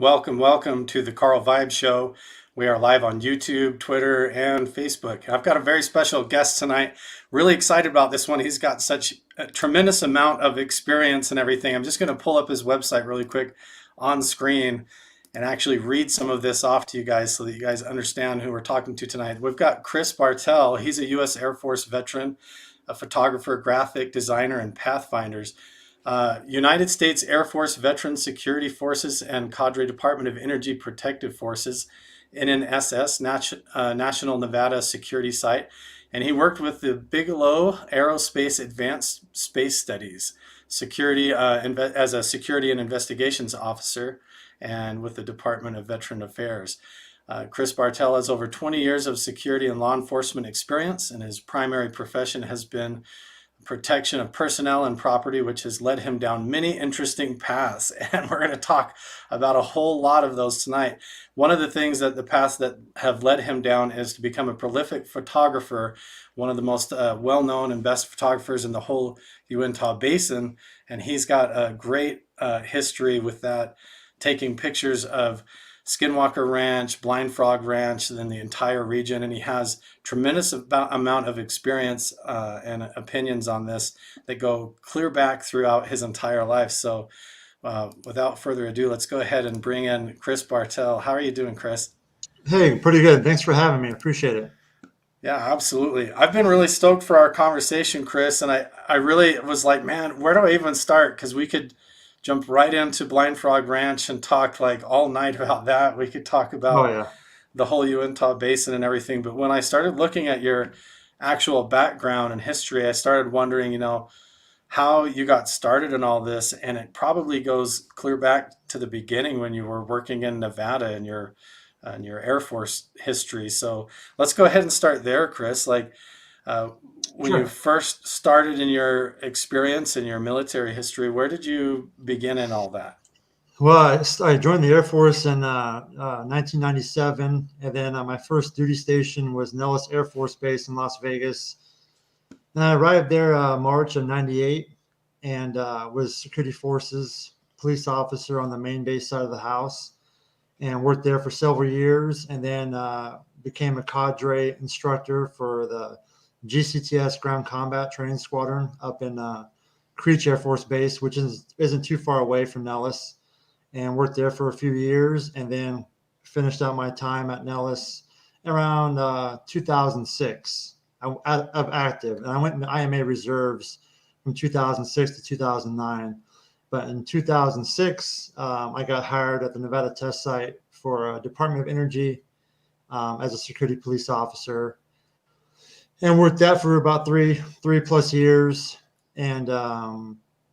Welcome to the Carl Vibe Show. We are live on YouTube, Twitter, and Facebook. I've got a very special guest tonight. Really excited about this one. He's got such a tremendous amount of experience and everything. I'm just going to pull up his website really quick on screen and actually read some of this off to you guys so that you guys understand who we're talking to tonight. We've got Chris Bartel. He's a U.S. Air Force veteran, a photographer, graphic designer, and pathfinders. United States Air Force Veterans Security Forces and Cadre Department of Energy Protective Forces, NNSS, National Nevada Security Site. And he worked with the Bigelow Aerospace Advanced Space Studies, as a security and investigations officer, and with the Department of Veteran Affairs. Chris Bartel has over 20 years of security and law enforcement experience, and his primary profession has been protection of personnel and property, which has led him down many interesting paths. And we're going to talk about a whole lot of those tonight. One of the things that the paths that have led him down is to become a prolific photographer, one of the most well-known and best photographers in the whole Uinta Basin. And he's got a great history with that, taking pictures of Skinwalker Ranch, Blind Frog Ranch, and the entire region. And he has tremendous amount of experience and opinions on this that go clear back throughout his entire life. So without further ado, let's go ahead and bring in Chris Bartel. How are you doing, Chris? Hey, pretty good. Thanks for having me. Appreciate it. Yeah, absolutely. I've been really stoked for our conversation, Chris, and I really was like, man, where do I even start? Because we could jump right into Blind Frog Ranch and talk like all night about that. We could talk Oh about yeah, the whole Uinta Basin and everything. But when I started looking at your actual background and history, I started wondering, how you got started in all this. And it probably goes clear back to the beginning when you were working in Nevada in your Air Force history. So let's go ahead and start there, Chris. Like uh, when you sure. first started in your experience in your military history, where did you begin in all that? Well, I joined the Air Force in 1997, and then my first duty station was Nellis Air Force Base in Las Vegas. And I arrived there March of '98, and was security forces police officer on the main base side of the house, and worked there for several years, and then became a cadre instructor for the GCTS Ground Combat Training Squadron up in Creech Air Force Base, which isn't too far away from Nellis, and worked there for a few years, and then finished out my time at Nellis around 2006 of active. And I went in IMA reserves from 2006 to 2009. But in 2006, I got hired at the Nevada test site for Department of Energy as a security police officer, and worked that for about three plus years. And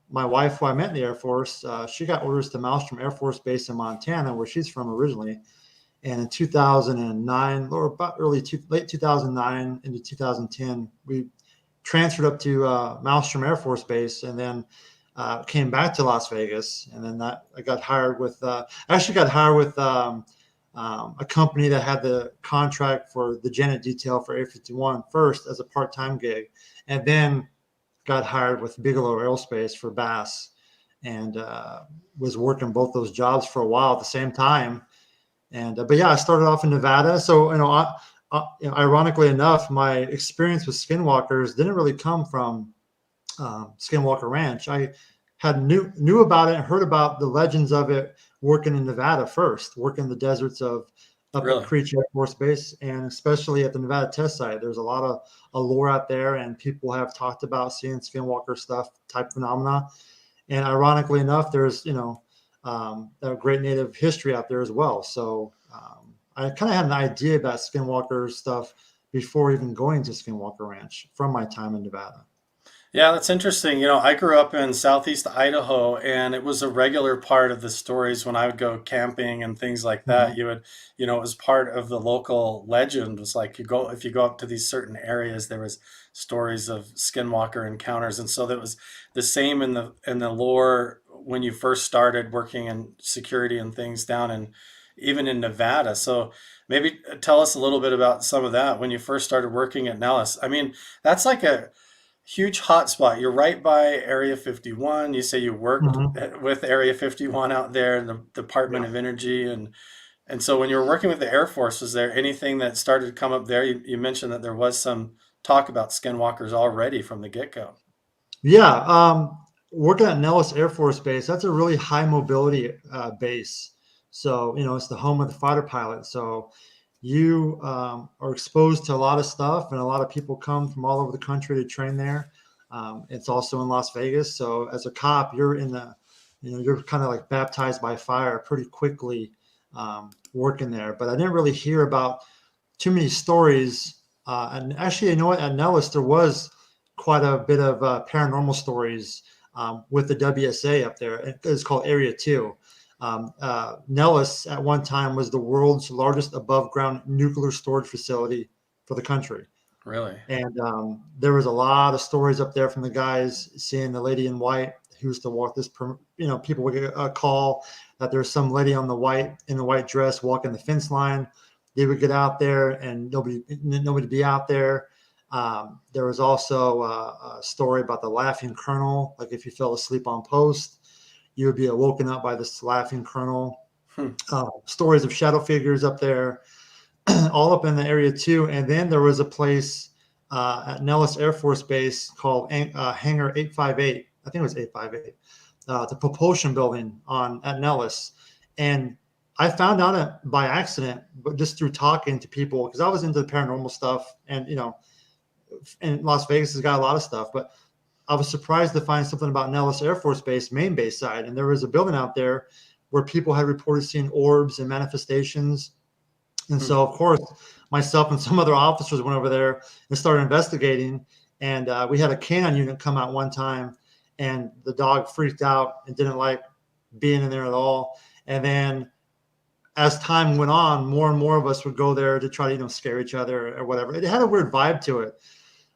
my wife, who I met in the Air Force, she got orders to Malmstrom Air Force Base in Montana, where she's from originally. And in 2009, or about late 2009 into 2010, we transferred up to Malmstrom Air Force Base, and then came back to Las Vegas. And then I got hired with, I actually got hired with a company that had the contract for the Janet detail for A51 first as a part-time gig, and then got hired with Bigelow Aerospace for BAASS, and was working both those jobs for a while at the same time. And but yeah, I started off in Nevada. So ironically enough, my experience with Skinwalkers didn't really come from Skinwalker Ranch. I had knew about it and heard about the legends of it working in Nevada first, working in the deserts of up at Really? Creech Air Force Base, and especially at the Nevada test site. There's a lot of allure out there, and people have talked about seeing Skinwalker stuff type phenomena. And ironically enough, there's a great native history out there as well. So I kind of had an idea about Skinwalker stuff before even going to Skinwalker Ranch from my time in Nevada. Yeah, that's interesting. I grew up in southeast Idaho, and it was a regular part of the stories when I would go camping and things like that. Mhm. It was part of the local legend. It was like if you go up to these certain areas, there was stories of skinwalker encounters, and so that was the same in the lore when you first started working in security and things down in even in Nevada. So maybe tell us a little bit about some of that when you first started working at Nellis. I mean, that's like huge hotspot. You're right by Area 51. You say you worked Mhm. with Area 51 out there in the Department Yeah. of Energy, and so when you were working with the Air Force, was there anything that started to come up there? You mentioned that there was some talk about skinwalkers already from the get-go. Yeah. Working at Nellis Air Force Base, that's a really high mobility base. So, it's the home of the fighter pilot. So you are exposed to a lot of stuff, and a lot of people come from all over the country to train there. It's also in Las Vegas. So as a cop, you're kind of like baptized by fire pretty quickly working there. But I didn't really hear about too many stories. And actually, at Nellis, there was quite a bit of paranormal stories with the WSA up there. It's called Area 2. Nellis at one time was the world's largest above ground nuclear storage facility for the country. Really? And there was a lot of stories up there from the guys seeing the lady in white who used to walk this, people would get a call that there's some lady in the white dress walking the fence line. They would get out there and nobody be out there. There was also a story about the laughing colonel. Like if you fell asleep on post, you would be awoken up by this laughing colonel. Hmm. Stories of shadow figures up there, all up in the area too. And then there was a place at Nellis Air Force Base called Hangar 858. I think it was 858, the propulsion building at Nellis. And I found out by accident, but just through talking to people, because I was into the paranormal stuff, and and Las Vegas has got a lot of stuff. But I was surprised to find something about Nellis Air Force Base, main base side, and there was a building out there where people had reported seeing orbs and manifestations. And so, of course, myself and some other officers went over there and started investigating. And we had a canine unit come out one time, and the dog freaked out and didn't like being in there at all. And then as time went on, more and more of us would go there to try to, scare each other or whatever. It had a weird vibe to it.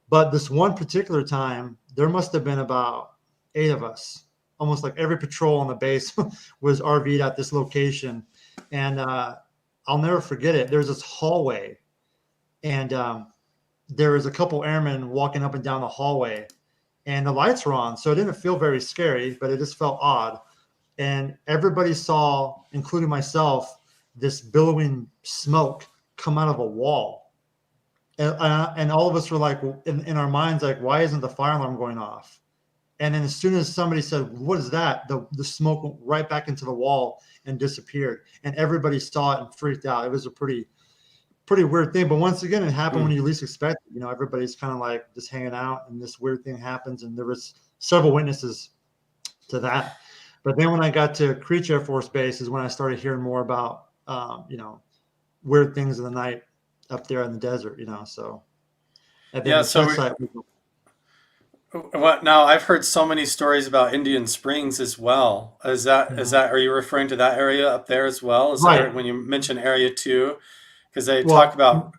But this one particular time, there must have been about 8 of us. Almost like every patrol on the base was RV'd at this location. And I'll never forget it. There's this hallway, and there was a couple airmen walking up and down the hallway, and the lights were on. So it didn't feel very scary, but it just felt odd. And everybody saw, including myself, this billowing smoke come out of a wall. And all of us were like, in our minds, like, why isn't the fire alarm going off? And then as soon as somebody said, what is that? The smoke went right back into the wall and disappeared. And everybody saw it and freaked out. It was a pretty weird thing. But once again, it happened when you least expect it. Everybody's kind of like just hanging out, and this weird thing happens. And there was several witnesses to that. But then when I got to Creech Air Force Base is when I started hearing more about, weird things in the night up there in the desert, So, and then Yeah. the test site. What now? I've heard so many stories about Indian Springs as well. Are you referring to that area up there as well? Is Right. that when you mention Area 2? Because they talk Well,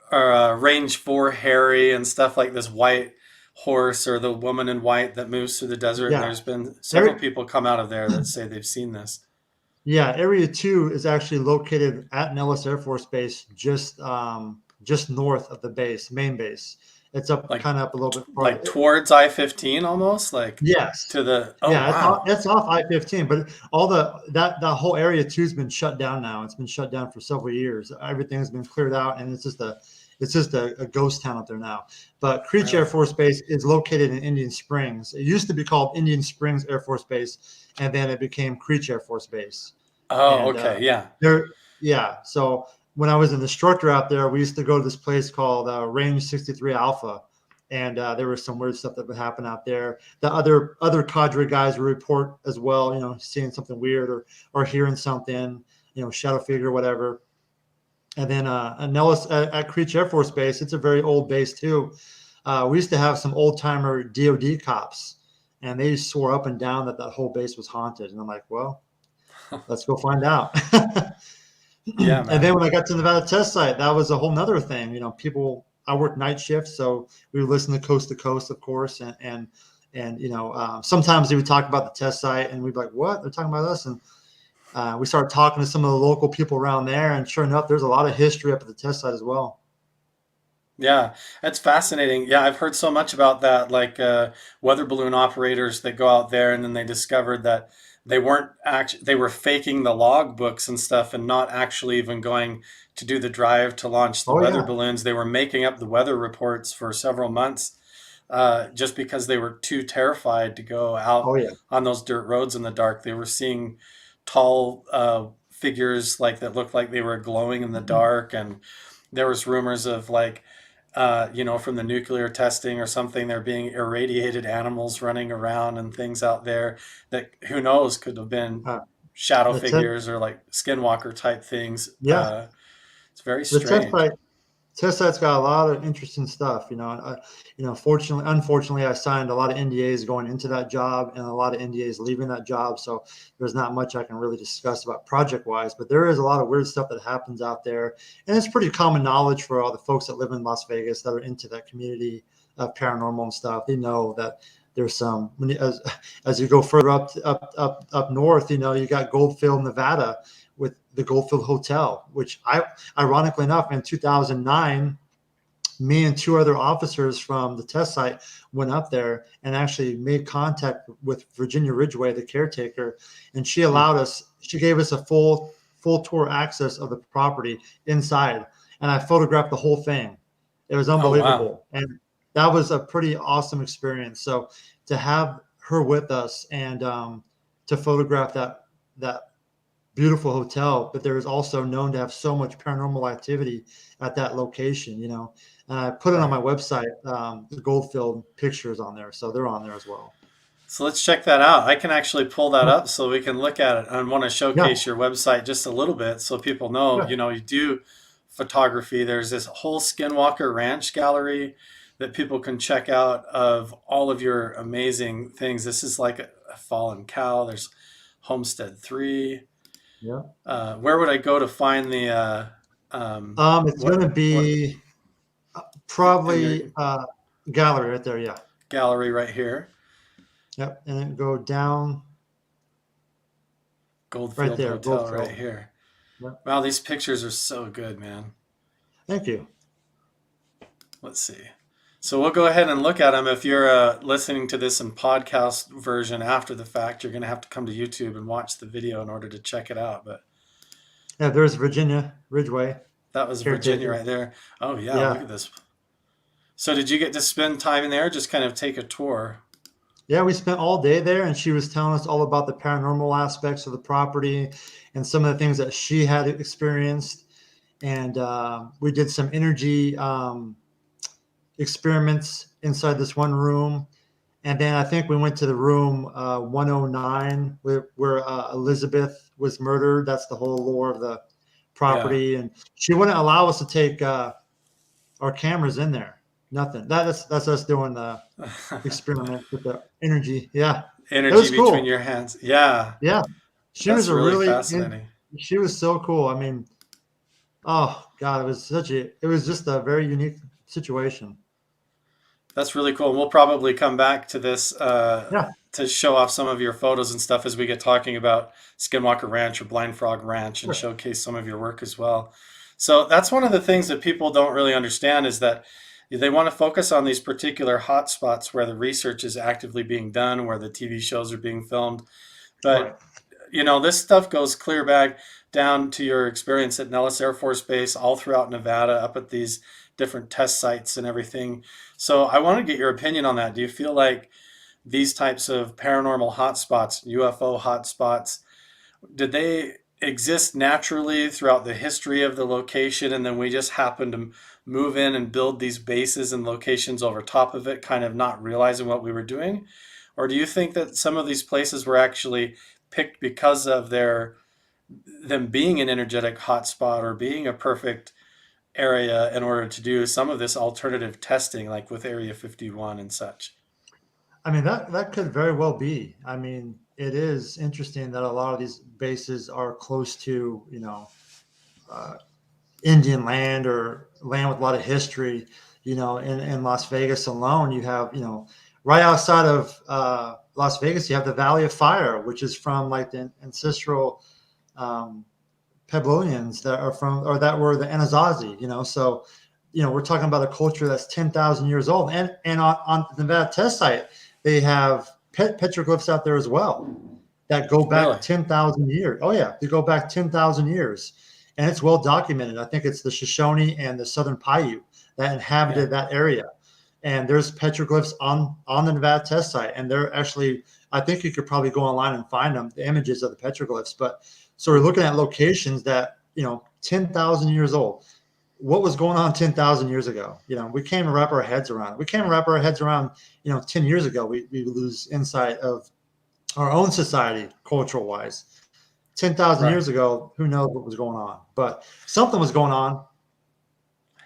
about Range 4 Harry and stuff like this white horse or the woman in white that moves through the desert. And yeah. there's been several people come out of there that say they've seen this. Yeah, Area 2 is actually located at Nellis Air Force Base, just north of the main base. It's up Like kind of up a little bit like farther. towards I-15 almost, like Yes. to the Yeah, wow. it's off I-15, but that whole Area 2 has been shut down now. It's been shut down for several years. Everything's been cleared out, and it's just a ghost town up there now. But Creech Air Really? Force Base is located in Indian Springs. It used to be called Indian Springs Air Force Base, and then it became Creech Air Force Base. Oh, And okay. Yeah. yeah. So when I was an instructor out there, we used to go to this place called Range 63 Alpha, and there was some weird stuff that would happen out there. The other cadre guys would report as well, seeing something weird or hearing something, shadow figure, whatever. And then Nellis at Creech Air Force Base, it's a very old base too. We used to have some old timer DoD cops, and they swore up and down that whole base was haunted. And I'm like, well, let's go find out. Yeah, And then man. when I got to Nevada test site, that was a whole nother thing. I worked night shifts, so we would listen to Coast, of course, and sometimes they would talk about the test site, and we'd be like, "What? They're talking about us?" And we started talking to some of the local people around there, and sure enough, there's a lot of history up at the test site as well. Yeah, that's fascinating. Yeah, I've heard so much about that, like weather balloon operators that go out there and then they discovered that they weren't actually they were faking the log books and stuff and not actually even going to do the drive to launch the Oh weather yeah. balloons. They were making up the weather reports for several months just because they were too terrified to go out Oh yeah. on those dirt roads in the dark. They were seeing tall figures like that looked like they were glowing in the dark, and there was rumors of like from the nuclear testing or something, there being irradiated animals running around and things out there that who knows could have been Uh, shadow the test, figures or like skinwalker type things. yeah, It's very the test strange. site test site's got a lot of interesting stuff. Fortunately, unfortunately, I signed a lot of NDAs going into that job and a lot of NDAs leaving that job. So there's not much I can really discuss about project wise, but there is a lot of weird stuff that happens out there. And it's pretty common knowledge for all the folks that live in Las Vegas that are into that community of paranormal and stuff. They know that there's some, as you go further up north, you got Goldfield, Nevada with the Goldfield Hotel, which ironically enough, in 2009, me and two other officers from the test site went up there and actually made contact with Virginia Ridgway, the caretaker, and Hmm. she gave us a full tour access of the property inside, and I photographed the whole thing. It was Oh wow. unbelievable, and that was a pretty awesome experience. So to have her with us and to photograph that beautiful hotel, but there is also known to have so much paranormal activity at that location, And I put it on Right. my website, the Goldfield pictures on there. So they're on there as well. So let's check that out. I can actually pull that Yeah. up so we can look at it. I want to Yeah. showcase your website just a little bit so people know, Yeah. you do photography. There's this whole Skinwalker Ranch gallery that people can check out of all of your amazing things. This is like a fallen cow. There's Homestead 3. Yeah. Where would I go to find the It's going to what be in your probably gallery right there. Yeah. gallery right here? Yep. And then go down right Goldfield there, Hotel right Goldfield. here. Yep. Wow, these pictures are so good, man. Thank you. Let's see. So we'll go ahead and look at them. If you're listening to this in podcast version after the fact, you're going to have to come to YouTube and watch the video in order to check it out. But Yeah. There's Virginia Ridgway, that was Virginia caretaker. right there. Oh yeah, look Yeah. at this. So did you get to spend time in there? Just kind of take a tour. Yeah, we spent all day there, and she was telling us all about the paranormal aspects of the property and some of the things that she had experienced. And we did some energy experiments inside this one room. And then I think we went to the room 109 where Elizabeth was murdered. That's the whole lore of the Yeah. property. And she wouldn't allow us to take our cameras in there. Nothing. That's us doing the experiment with the energy. Yeah, it Energy was between cool. your hands. Yeah, Yeah, she was that's a really really, fascinating. she was so cool. I mean, oh God, it was just a very unique situation. That's really cool. And we'll probably come back to this Yeah, to show off some of your photos and stuff as we get talking about Skinwalker Ranch or Blind Frog Ranch and sure. showcase some of your work as well. So that's one of the things that people don't really understand is that they want to focus on these particular hotspots where the research is actively being done, where the TV shows are being filmed. Right. But this stuff goes clear back down to your experience at Nellis Air Force Base, all throughout Nevada, up at these different test sites and everything. So I want to get your opinion on that. Do you feel like these types of paranormal hotspots, UFO hotspots, did they exist naturally throughout the history of the location, and then we just happened to move in and build these bases and locations over top of it, kind of not realizing what we were doing? Or do you think that some of these places were actually picked because of them being an energetic hotspot or being a perfect area in order to do some of this alternative testing, like with Area 51 and such? I mean, that could very well be. I mean, it is interesting that a lot of these bases are close to, uh, Indian land or land with a lot of history. In Las Vegas alone, you have, right outside of Las Vegas, you have the Valley of Fire, which is from like the ancestral um, Puebloans that are from, or that were the Anasazi, So we're talking about a culture that's 10,000 years old. And on the Nevada test site, they have petroglyphs out there as well that go Really? back 10,000 years. Oh yeah, they go back 10,000 years, and it's well documented. I think it's the Shoshone and the Southern Paiute that Yeah. inhabited that area, and there's petroglyphs on the Nevada test site, and they're actually, I think you could probably go online and find them, the images of the petroglyphs. But so we're looking at locations that 10,000 years old. What was going on 10,000 years ago? We can't even wrap our heads around it. We can't wrap our heads around, 10 years ago, we lose insight of our own society, cultural wise. 10,000 Right. years ago, who knows what was going on? But something was going on.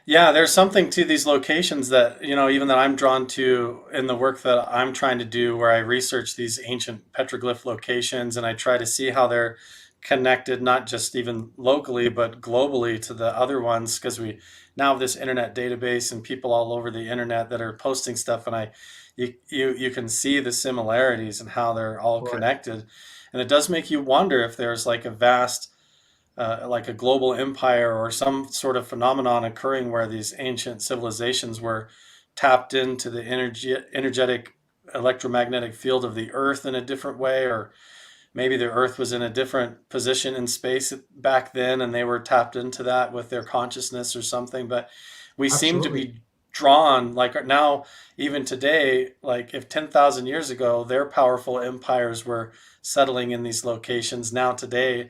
Yeah, there's something to these locations that, even that I'm drawn to in the work that I'm trying to do, where I research these ancient petroglyph locations and I try to see how they're connected, not just even locally, but globally to the other ones, because we now have this internet database and people all over the internet that are posting stuff, and you can see the similarities and how they're all Right. connected. And it does make you wonder if there's like a vast like a global empire or some sort of phenomenon occurring where these ancient civilizations were tapped into the energetic electromagnetic field of the earth in a different way, or maybe the earth was in a different position in space back then and they were tapped into that with their consciousness or something. But we seem to Absolutely. be drawn, like now, even today, like if 10,000 years ago their powerful empires were settling in these locations, now today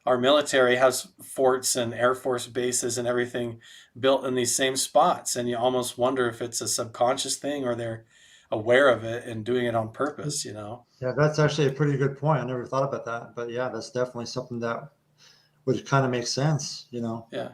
our military has forts and air force bases and everything built in these same spots, and you almost wonder if it's a subconscious thing or they're aware of it and doing it on purpose. Yeah, that's actually a pretty good point. I never thought about that. But yeah, that's definitely something that would kind of make sense. Yeah.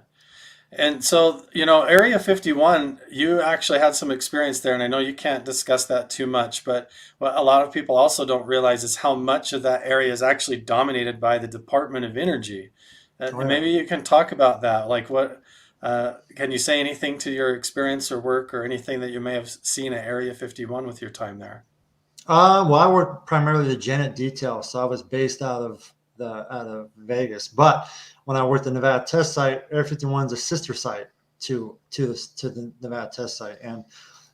And so, Area 51, you actually had some experience there, and I know you can't discuss that too much, but what a lot of people also don't realize is how much of that area is actually dominated by the Department of Energy. Oh, yeah. Maybe you can talk about that. Like, can you say anything to your experience or work or anything that you may have seen at Area 51 with your time there? Well, I worked primarily the Janet detail, so I was based out of Vegas. But when I worked the Nevada test site, Area 51 is a sister site to the Nevada test site, and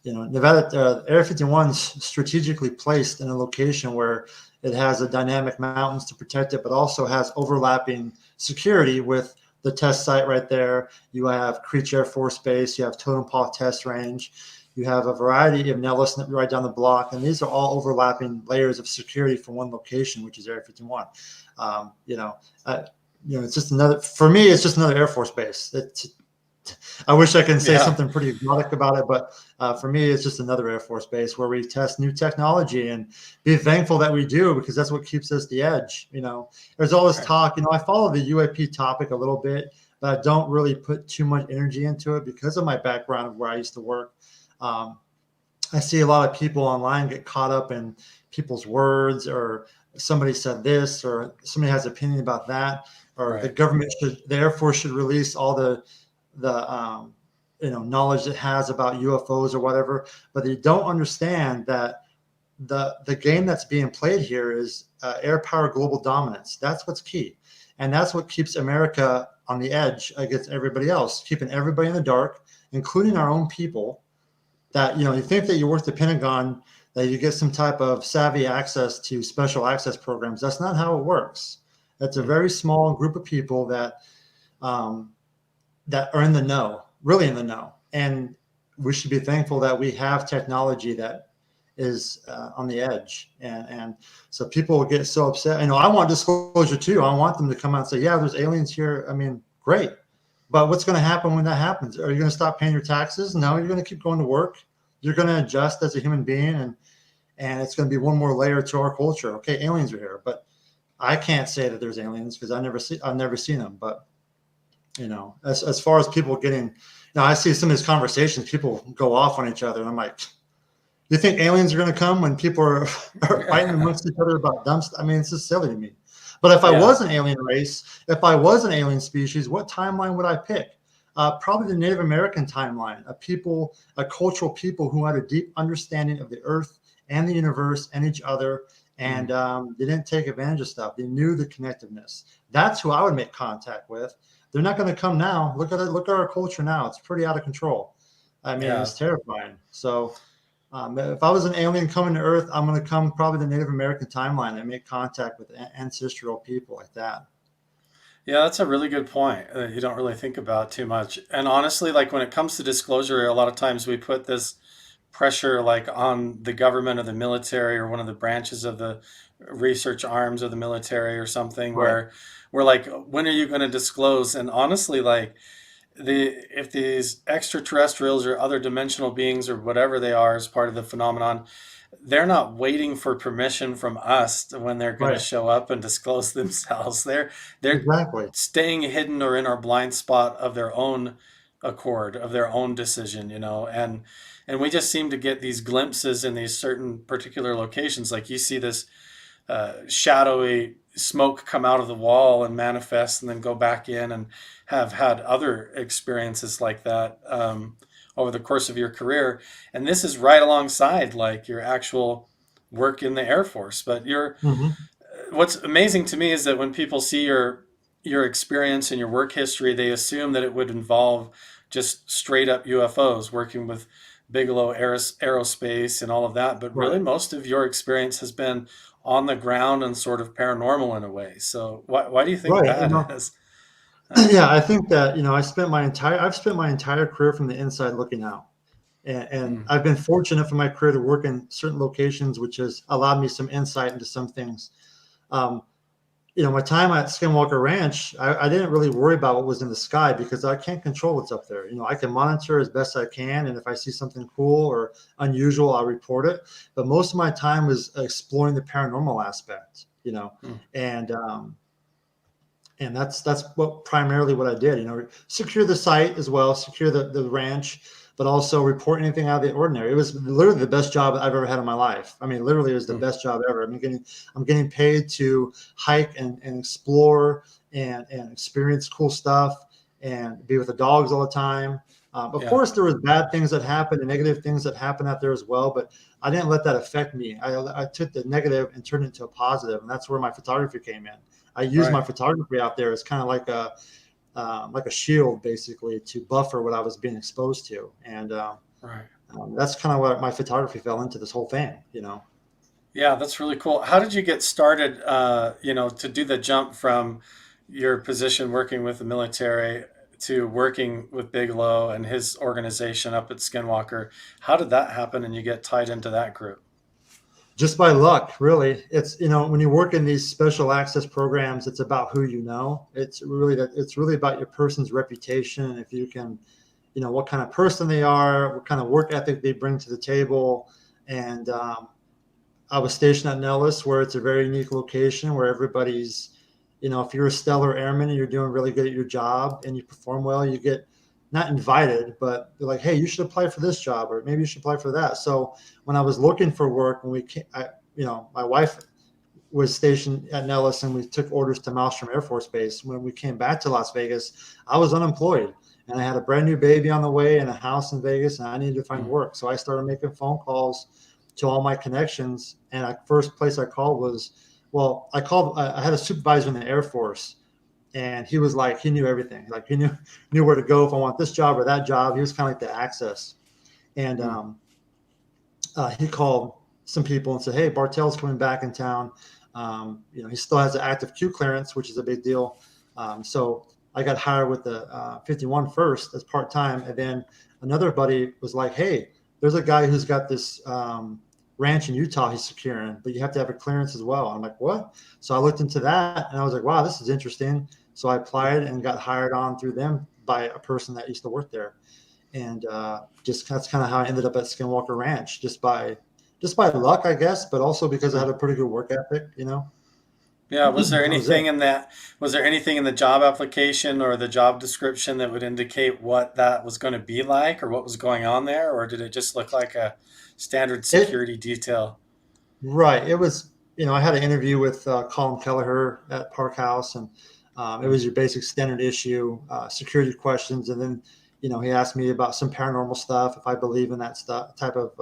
Nevada Area 51 is strategically placed in a location where it has a dynamic mountains to protect it, but also has overlapping security with the test site right there. You have Creech Air Force Base, you have Totem Paw Test Range, you have a variety of Nellis right down the block, and these are all overlapping layers of security for one location, which is Area 51. Um, you know, uh, it's just another, for me, it's just another Air Force base. I wish I can say Yeah, something pretty exotic about it, but for me, it's just another Air Force base where we test new technology and be thankful that we do, because that's what keeps us the edge. There's all this right. talk. I follow the UAP topic a little bit, but I don't really put too much energy into it because of my background of where I used to work. Um, I see a lot of people online get caught up in people's words, or somebody said this, or somebody has an opinion about that, or Right. the Air Force should release all the knowledge it has about UFOs or whatever. But they don't understand that the game that's being played here is air power global dominance. That's what's key, and that's what keeps America on the edge against everybody else, keeping everybody in the dark, including our own people. That you think that you're with the Pentagon, that you get some type of savvy access to special access programs. That's not how it works. That's a Hmm. very small group of people um, that are in the know, really in the know. And we should be thankful that we have technology that is on the edge. And so people get so upset. I want disclosure too. I want them to come out and say, yeah, there's aliens here. I mean, great. But what's going to happen when that happens? Are you going to stop paying your taxes? No, you're going to keep going to work. You're going to adjust as a human being, and it's going to be one more layer to our culture. Okay, aliens are here, but I can't say that there's aliens because I've never seen them. But as far as people getting, I see some of these conversations, people go off on each other, and I'm like, you think aliens are going to come when people are fighting amongst each other about dumb stuff? I mean, it's just silly to me. But if I Yeah. was an alien race, if I was an alien species, what timeline would I pick? Probably the Native American timeline, a cultural people who had a deep understanding of the earth and the universe and each other. And Hmm. they didn't take advantage of stuff. They knew the connectiveness. That's who I would make contact with. they're not going to come now. Look at our culture now. It's pretty out of control. I mean, Yeah. it's terrifying. So if I was an alien coming to Earth, I'm going to come probably the Native American timeline and make contact with ancestral people like that. Yeah, that's a really good point that you don't really think about too much. And honestly, like when it comes to disclosure, a lot of times we put this pressure like on the government or the military or one of the branches of the research arms of the military or something Right. where we're like, when are you going to disclose? And honestly, like if these extraterrestrials or other dimensional beings or whatever they are as part of the phenomenon, they're not waiting for permission from us when they're going to Right. show up and disclose themselves. They're Exactly. staying hidden or in our blind spot of their own accord, of their own decision, and we just seem to get these glimpses in these certain particular locations. Like you see this shadowy smoke come out of the wall and manifest and then go back in, and have had other experiences like that over the course of your career. And this is right alongside like your actual work in the Air Force. But Hmm. what's amazing to me is that when people see your experience and your work history, they assume that it would involve just straight up UFOs, working with Bigelow Aerospace and all of that. But really, Right. most of your experience has been on the ground and sort of paranormal in a way. So why do you think Right. that is? Uh, Yeah, I think that, I've spent my entire career from the inside looking out. And mm, I've been fortunate for my career to work in certain locations, which has allowed me some insight into some things. Um, my time at Skinwalker Ranch, I didn't really worry about what was in the sky because I can't control what's up there. I can monitor as best I can, and if I see something cool or unusual, I'll report it. But most of my time was exploring the paranormal aspect, mm, and that's what I did. Secure the site as well, secure the ranch, but also report anything out of the ordinary. It was literally the best job I've ever had in my life. I mean, literally, it was the mm, best job ever. I'm getting paid to hike and explore and experience cool stuff and be with the dogs all the time. Of yeah, course, there was bad things that happened and negative things that happened out there as well, but I didn't let that affect me. I took the negative and turned it into a positive, and that's where my photography came in. I use my right, photography out there as kind of like a shield, basically, to buffer what I was being exposed to, and right. that's kind of what my photography fell into this whole thing. Yeah, that's really cool. How did you get started, to do the jump from your position working with the military to working with Bigelow and his organization up at Skinwalker? How did that happen and you get tied into that group? Just by luck, really. It's when you work in these special access programs, it's about who you know. It's really about your person's reputation. If you can, what kind of person they are, what kind of work ethic they bring to the table, and I was stationed at Nellis, where it's a very unique location where everybody's, if you're a stellar airman and you're doing really good at your job and you perform well, you get not invited, but they're like, hey, you should apply for this job, or maybe you should apply for that. So when I was looking for work, my wife was stationed at Nellis and we took orders to Malmstrom Air Force Base. When we came back to Las Vegas, I was unemployed and I had a brand new baby on the way and a house in Vegas and I needed to find Mm, work. So I started making phone calls to all my connections. And the first place I called I had a supervisor in the Air Force and he was like, he knew everything. Like he knew where to go if I want this job or that job. He was kind of like the access. And mm, he called some people and said, "Hey, Bartel's coming back in town. He still has an active Q clearance, which is a big deal." So I got hired with the 51 first as part time, and then another buddy was like, "Hey, there's a guy who's got this ranch in Utah he's securing, but you have to have a clearance as well." I'm like, "What?" So I looked into that, and I was like, "Wow, this is interesting." So I mm. applied and got hired on through them by a person that used to work there, and just that's kind of how I ended up at Skinwalker Ranch, just by luck, I guess, but also because I had Mm. a pretty good work ethic. Yeah, That was it. was there anything in the job application or the job description that would indicate what that was going to be like or what was going on there, or did it just look like a standard It security detail? right. It was. I had an interview with Colin Kelleher at Park House, and it Mm, was your basic standard issue security questions, and then he asked me about some paranormal stuff if I believe in that stuff type of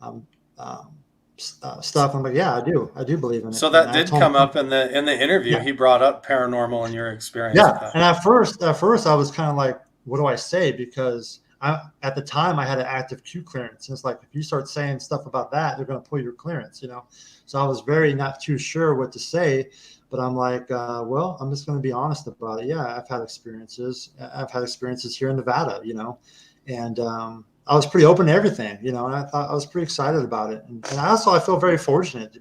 um, um, stuff. I'm like, yeah, I do believe in it. So And that I did told come him, up in the interview. yeah, He brought up paranormal and your experience with yeah. that. And at first I was kind of like, what do I say? Because at the time I had an active Q clearance. And it's like, if you start saying stuff about that, they're going to pull your clearance, you know? So I was very not too sure what to say, but I'm like, well, I'm just going to be honest about it. Yeah, I've had experiences. I've had experiences here in Nevada, you know, and I was pretty open to everything, you know, and I thought I was pretty excited about it. And I feel very fortunate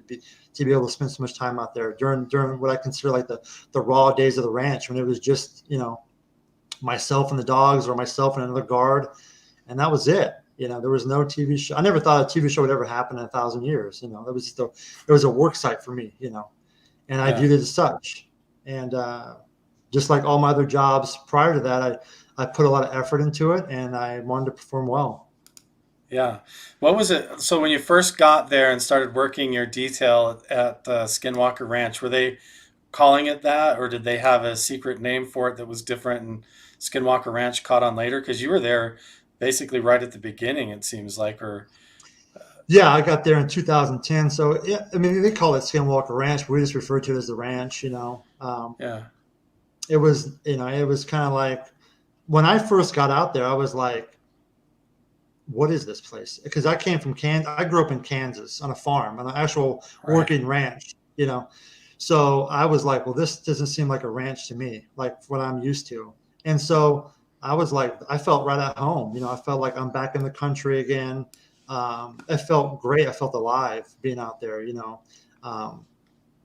to be able to spend so much time out there during what I consider like the raw days of the ranch, when it was just, you know, myself and the dogs, or myself and another guard, and that was it. You know, there was no TV show. I never thought a TV show would ever happen in 1,000 years. You know, it was just it was a work site for me. You know, and I Yeah. viewed it as such. And just like all my other jobs prior to that, I put a lot of effort into it, and I wanted to perform well. Yeah. What was it? So when you first got there and started working your detail at Skinwalker Ranch, were they calling it that, or did they have a secret name for it that was different and Skinwalker Ranch caught on later? Because you were there basically right at the beginning, it seems like, or Yeah, I got there in 2010. So yeah, I mean, they call it Skinwalker Ranch. We just refer to it as the ranch. You know, yeah, it was, you know, it was kind of like when I first got out there, I was like, what is this place? Because I came from I grew up in Kansas on a farm, on an actual right. working ranch, you know. So I was like, well, this doesn't seem like a ranch to me, like what I'm used to. And so I was like, I felt right at home. You know, I felt like I'm back in the country again. It felt great. I felt alive being out there, you know. Um,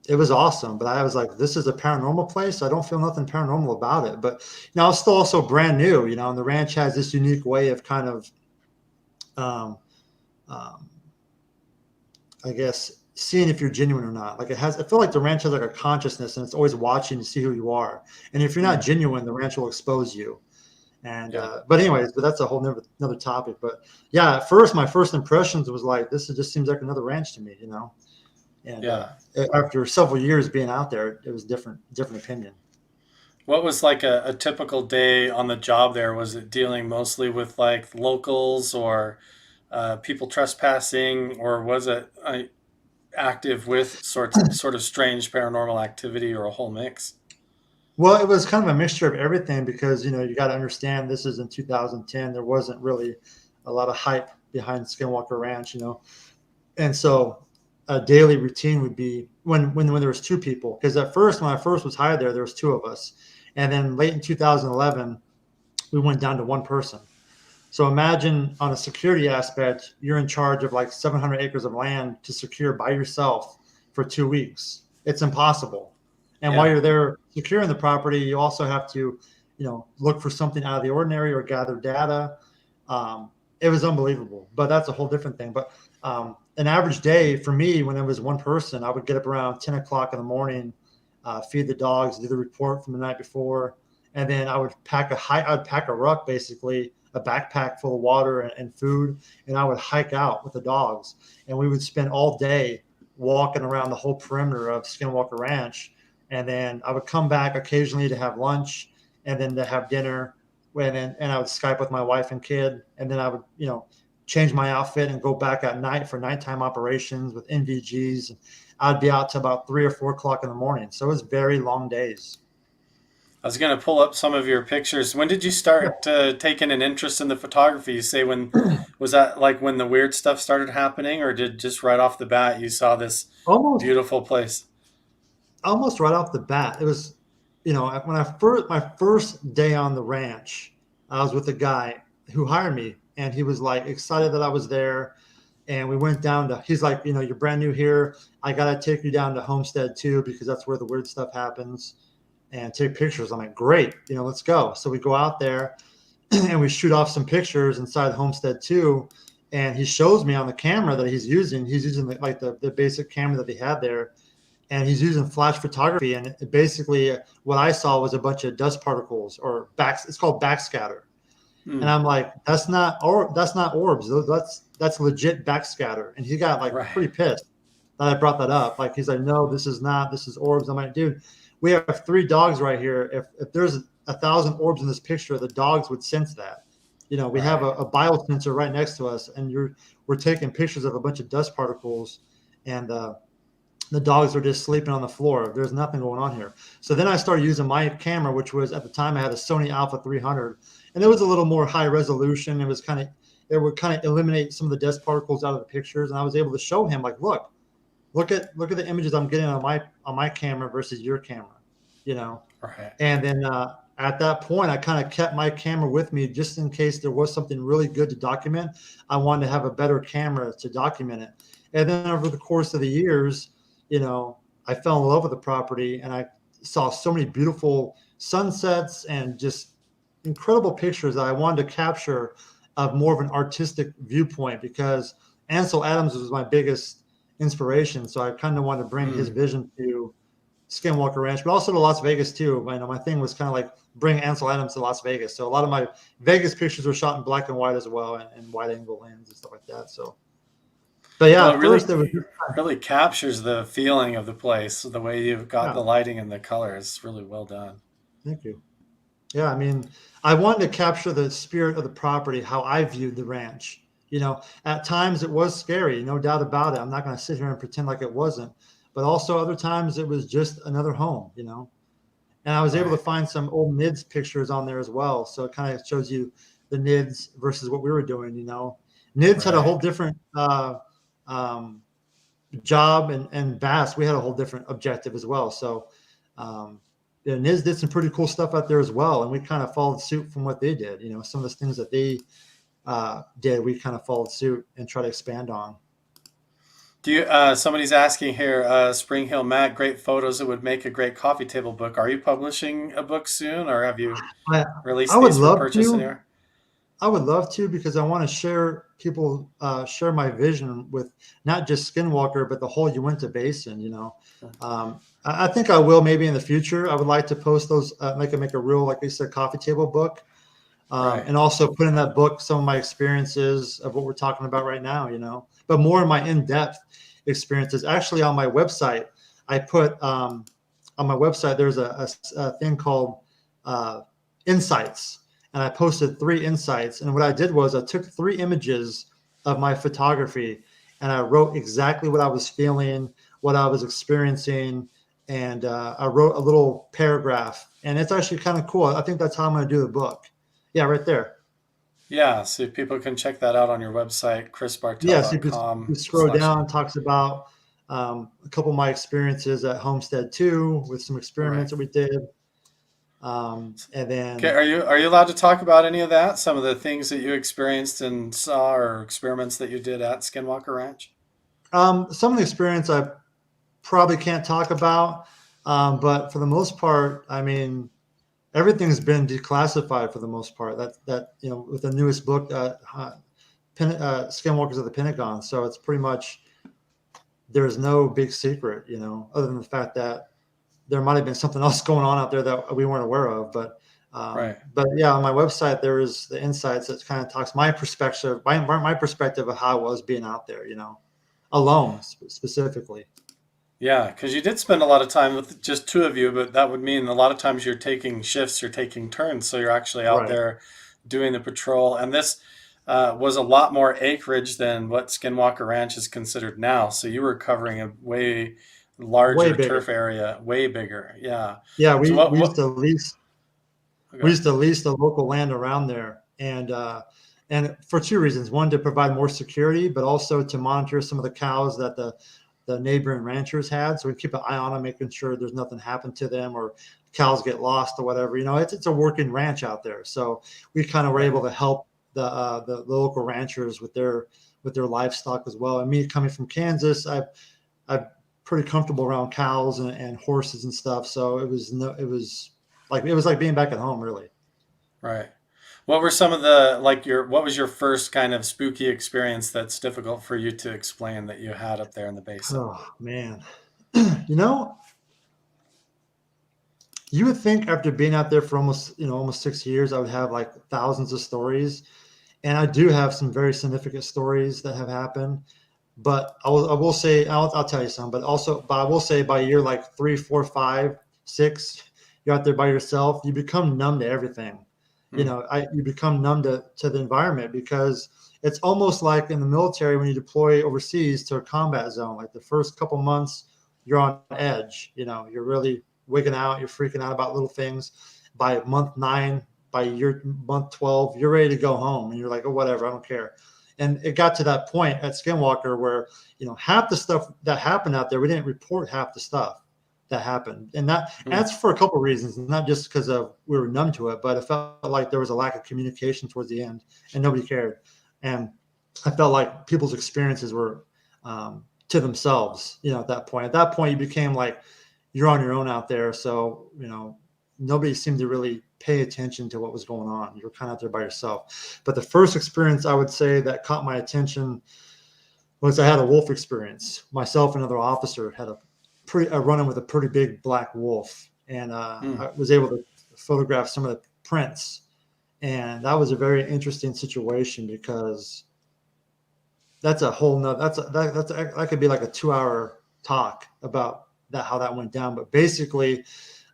it was awesome, but I was like, this is a paranormal place. I don't feel nothing paranormal about it. But, you know, it's still also brand new, you know, and the ranch has this unique way of kind of, um, um, I guess, seeing if you're genuine or not. Like it has, I feel like the ranch has like a consciousness, and it's always watching to see who you are. And if you're not Hmm. genuine, the ranch will expose you. And Yeah, but anyways, but that's a whole another topic. But yeah, at first, my first impressions was like, just seems like another ranch to me, you know. And yeah. after several years being out there, it was different opinion. What was like a typical day on the job there? Was it dealing mostly with like locals or people trespassing, or was it active with sort of strange paranormal activity, or a whole mix? Well, it was kind of a mixture of everything, because you know you got to understand, this is in 2010. There wasn't really a lot of hype behind Skinwalker Ranch, you know, and so a daily routine would be when there was two people. Because at first, when I first was hired there was two of us, and then late in 2011 we went down to one person. So imagine, on a security aspect, you're in charge of like 700 acres of land to secure by yourself for 2 weeks. It's impossible. And while Yeah, you're there securing the property, you also have to, you know, look for something out of the ordinary or gather data. It was unbelievable, but that's a whole different thing. But an average day for me, when it was one person, I would get up around 10 o'clock in the morning, feed the dogs, do the report from the night before, and then I'd pack a ruck, basically a backpack full of water and food, and I would hike out with the dogs, and we would spend all day walking around the whole perimeter of Skinwalker Ranch, and then I would come back occasionally to have lunch, and then to have dinner, and I would Skype with my wife and kid, and then I would, you know, change my outfit and go back at night for nighttime operations with NVGs. And I'd be out to about 3 or 4 o'clock in the morning. So it was very long days. I was going to pull up some of your pictures. When did you start taking an interest in the photography? You say when was that like when the weird stuff started happening, or did just right off the bat you saw this almost beautiful place? almost right off the bat. It was, you know, when my first day on the ranch, I was with a guy who hired me, and he was like excited that I was there. And we went down to, he's like, you know, you're brand new here. I got to take you down to Homestead too, because that's where the weird stuff happens, and take pictures. I'm like, great, you know, let's go. So we go out there and we shoot off some pictures inside Homestead too. And he shows me on the camera that he's using. He's using the basic camera that they had there, and he's using flash photography. And basically, what I saw was a bunch of dust particles, or backs. It's called backscatter. And Hmm. I'm like, that's not orbs. That's legit backscatter. And he got like Right. pretty pissed that I brought that up. Like he's like, no, this is not. This is orbs. I'm like, dude, we have three dogs right here. If there's 1,000 orbs in this picture, the dogs would sense that. You know, we have Right. a biosensor right next to us, and we're taking pictures of a bunch of dust particles. and the dogs are just sleeping on the floor. There's nothing going on here. So then I started using my camera, which was at the time I had a Sony Alpha 300, and it was a little more high resolution. It would kind of eliminate some of the dust particles out of the pictures, and I was able to show him like, look at the images I'm getting on my camera versus your camera, you know. Right. And then at that point, I kind of kept my camera with me just in case there was something really good to document. I wanted to have a better camera to document it. And then over the course of the years, you know, I fell in love with the property, and I saw so many beautiful sunsets and just incredible pictures that I wanted to capture of more of an artistic viewpoint, because Ansel Adams was my biggest inspiration. So I kind of wanted to bring his vision to Skinwalker Ranch, but also to Las Vegas too. You know, my thing was kind of like bring Ansel Adams to Las Vegas. So a lot of my Vegas pictures were shot in black and white as well, and wide angle lens and stuff like that. So, but yeah, Well, it really, first it was really captures the feeling of the place. The way you've got yeah, the lighting and the colors is really well done. thank you. Yeah, I mean, I wanted to capture the spirit of the property, how I viewed the ranch. You know, at times it was scary, no doubt about it. I'm not going to sit here and pretend like it wasn't. But also other times it was just another home, you know. And I was able to Right. find some old NIDS pictures on there as well. So it kind of shows you the NIDS versus what we were doing, you know. NIDS had a Right. whole different um, job, and BAASS, we had a whole different objective as well. So yeah, NIDS did some pretty cool stuff out there as well. And we kind of followed suit from what they did. You know, some of the things that they did, we kind of followed suit and try to expand on. Do you? Somebody's asking here. Spring Hill Matt, great photos. It would make a great coffee table book. Are you publishing a book soon, or have you I, I released would these for love purchase to. anywhere? I would love to, because I want to share my vision with not just Skinwalker, but the whole Uinta Basin. You know, I think I will maybe in the future. I would like to post those, make a real, like I said, coffee table book, Right. and also put in that book some of my experiences of what we're talking about right now. You know, but more of my in-depth experiences. Actually, on my website, I put on my website there's a thing called insights, and I posted 3 insights. And what I did was I took 3 images of my photography, and I wrote exactly what I was feeling, what I was experiencing, and I wrote a little paragraph. And it's actually kind of cool. I think that's how I'm going to do the book. Yeah, right there. Yeah. So people can check that out on your website, Yes, you chrisbartel.com scroll slash. down, it talks about a couple of my experiences at Homestead 2 with some Right. experiments that we did. And Okay. then Are you allowed to talk about any of that? Some of the things that you experienced and saw, or experiments that you did at Skinwalker Ranch? some of the experience I probably can't talk about, but for the most part, I mean, everything's been declassified for the most part. That you know, with the newest book, Skinwalkers of the Pentagon. So it's pretty much, there's no big secret, you know, other than the fact that there might have been something else going on out there that we weren't aware of. Right. But yeah, on my website there is the insights that kind of talks my perspective of how I was being out there, you know, alone specifically. Yeah, because you did spend a lot of time with just two of you, but that would mean a lot of times you're taking shifts, you're taking turns, so you're actually out Right. there doing the patrol. And this was a lot more acreage than what Skinwalker Ranch is considered now. So you were covering a way Way larger bigger. turf area, way bigger. Yeah. Yeah, So we used to lease we okay. used to lease the local land around there, and for 2 reasons: one, to provide more security, but also to monitor some of the cows that the neighboring ranchers had, so we keep an eye on them, making sure there's nothing happened to them or cows get lost or whatever. You know, it's a working ranch out there, so we kind of were Right. able to help the local ranchers with their livestock as well. And me coming from Kansas, I'm pretty comfortable around cows and horses and stuff. So it was like being back at home, really. Right. What were some of the what was your first kind of spooky experience that's difficult for you to explain that you had up there in the basin? Oh man, you know, you would think after being out there for almost 6 years, I would have like thousands of stories, and I do have some very significant stories that have happened. But I will say, I'll tell you some. But I will say, by year like 3, 4, 5, 6, you're out there by yourself. You become numb to everything. You Hmm. know, you become numb to the environment, because It's almost like in the military when you deploy overseas to a combat zone. Like the first couple months, you're on edge. You're really wigging out. You're freaking out about little things. By month 9, by month 12, you're ready to go home, and you're like, oh, whatever, I don't care. And it got to that point at Skinwalker where half the stuff that happened out there, we didn't report half the stuff that happened, and that's for a couple of reasons, not just because of we were numb to it, but it felt like there was a lack of communication towards the end, and nobody cared. And I felt like people's experiences were to themselves, at that point. At that point, you became like you're on your own out there, so nobody seemed to really pay attention to what was going on. You were kind of out there by yourself. But the first experience I would say that caught my attention was I had a wolf experience. Myself and another officer had a run-in with a pretty big black wolf, and I was able to photograph some of the prints. And that was a very interesting situation because that's a whole nother, that could be like a 2-hour talk about that, how that went down. But basically,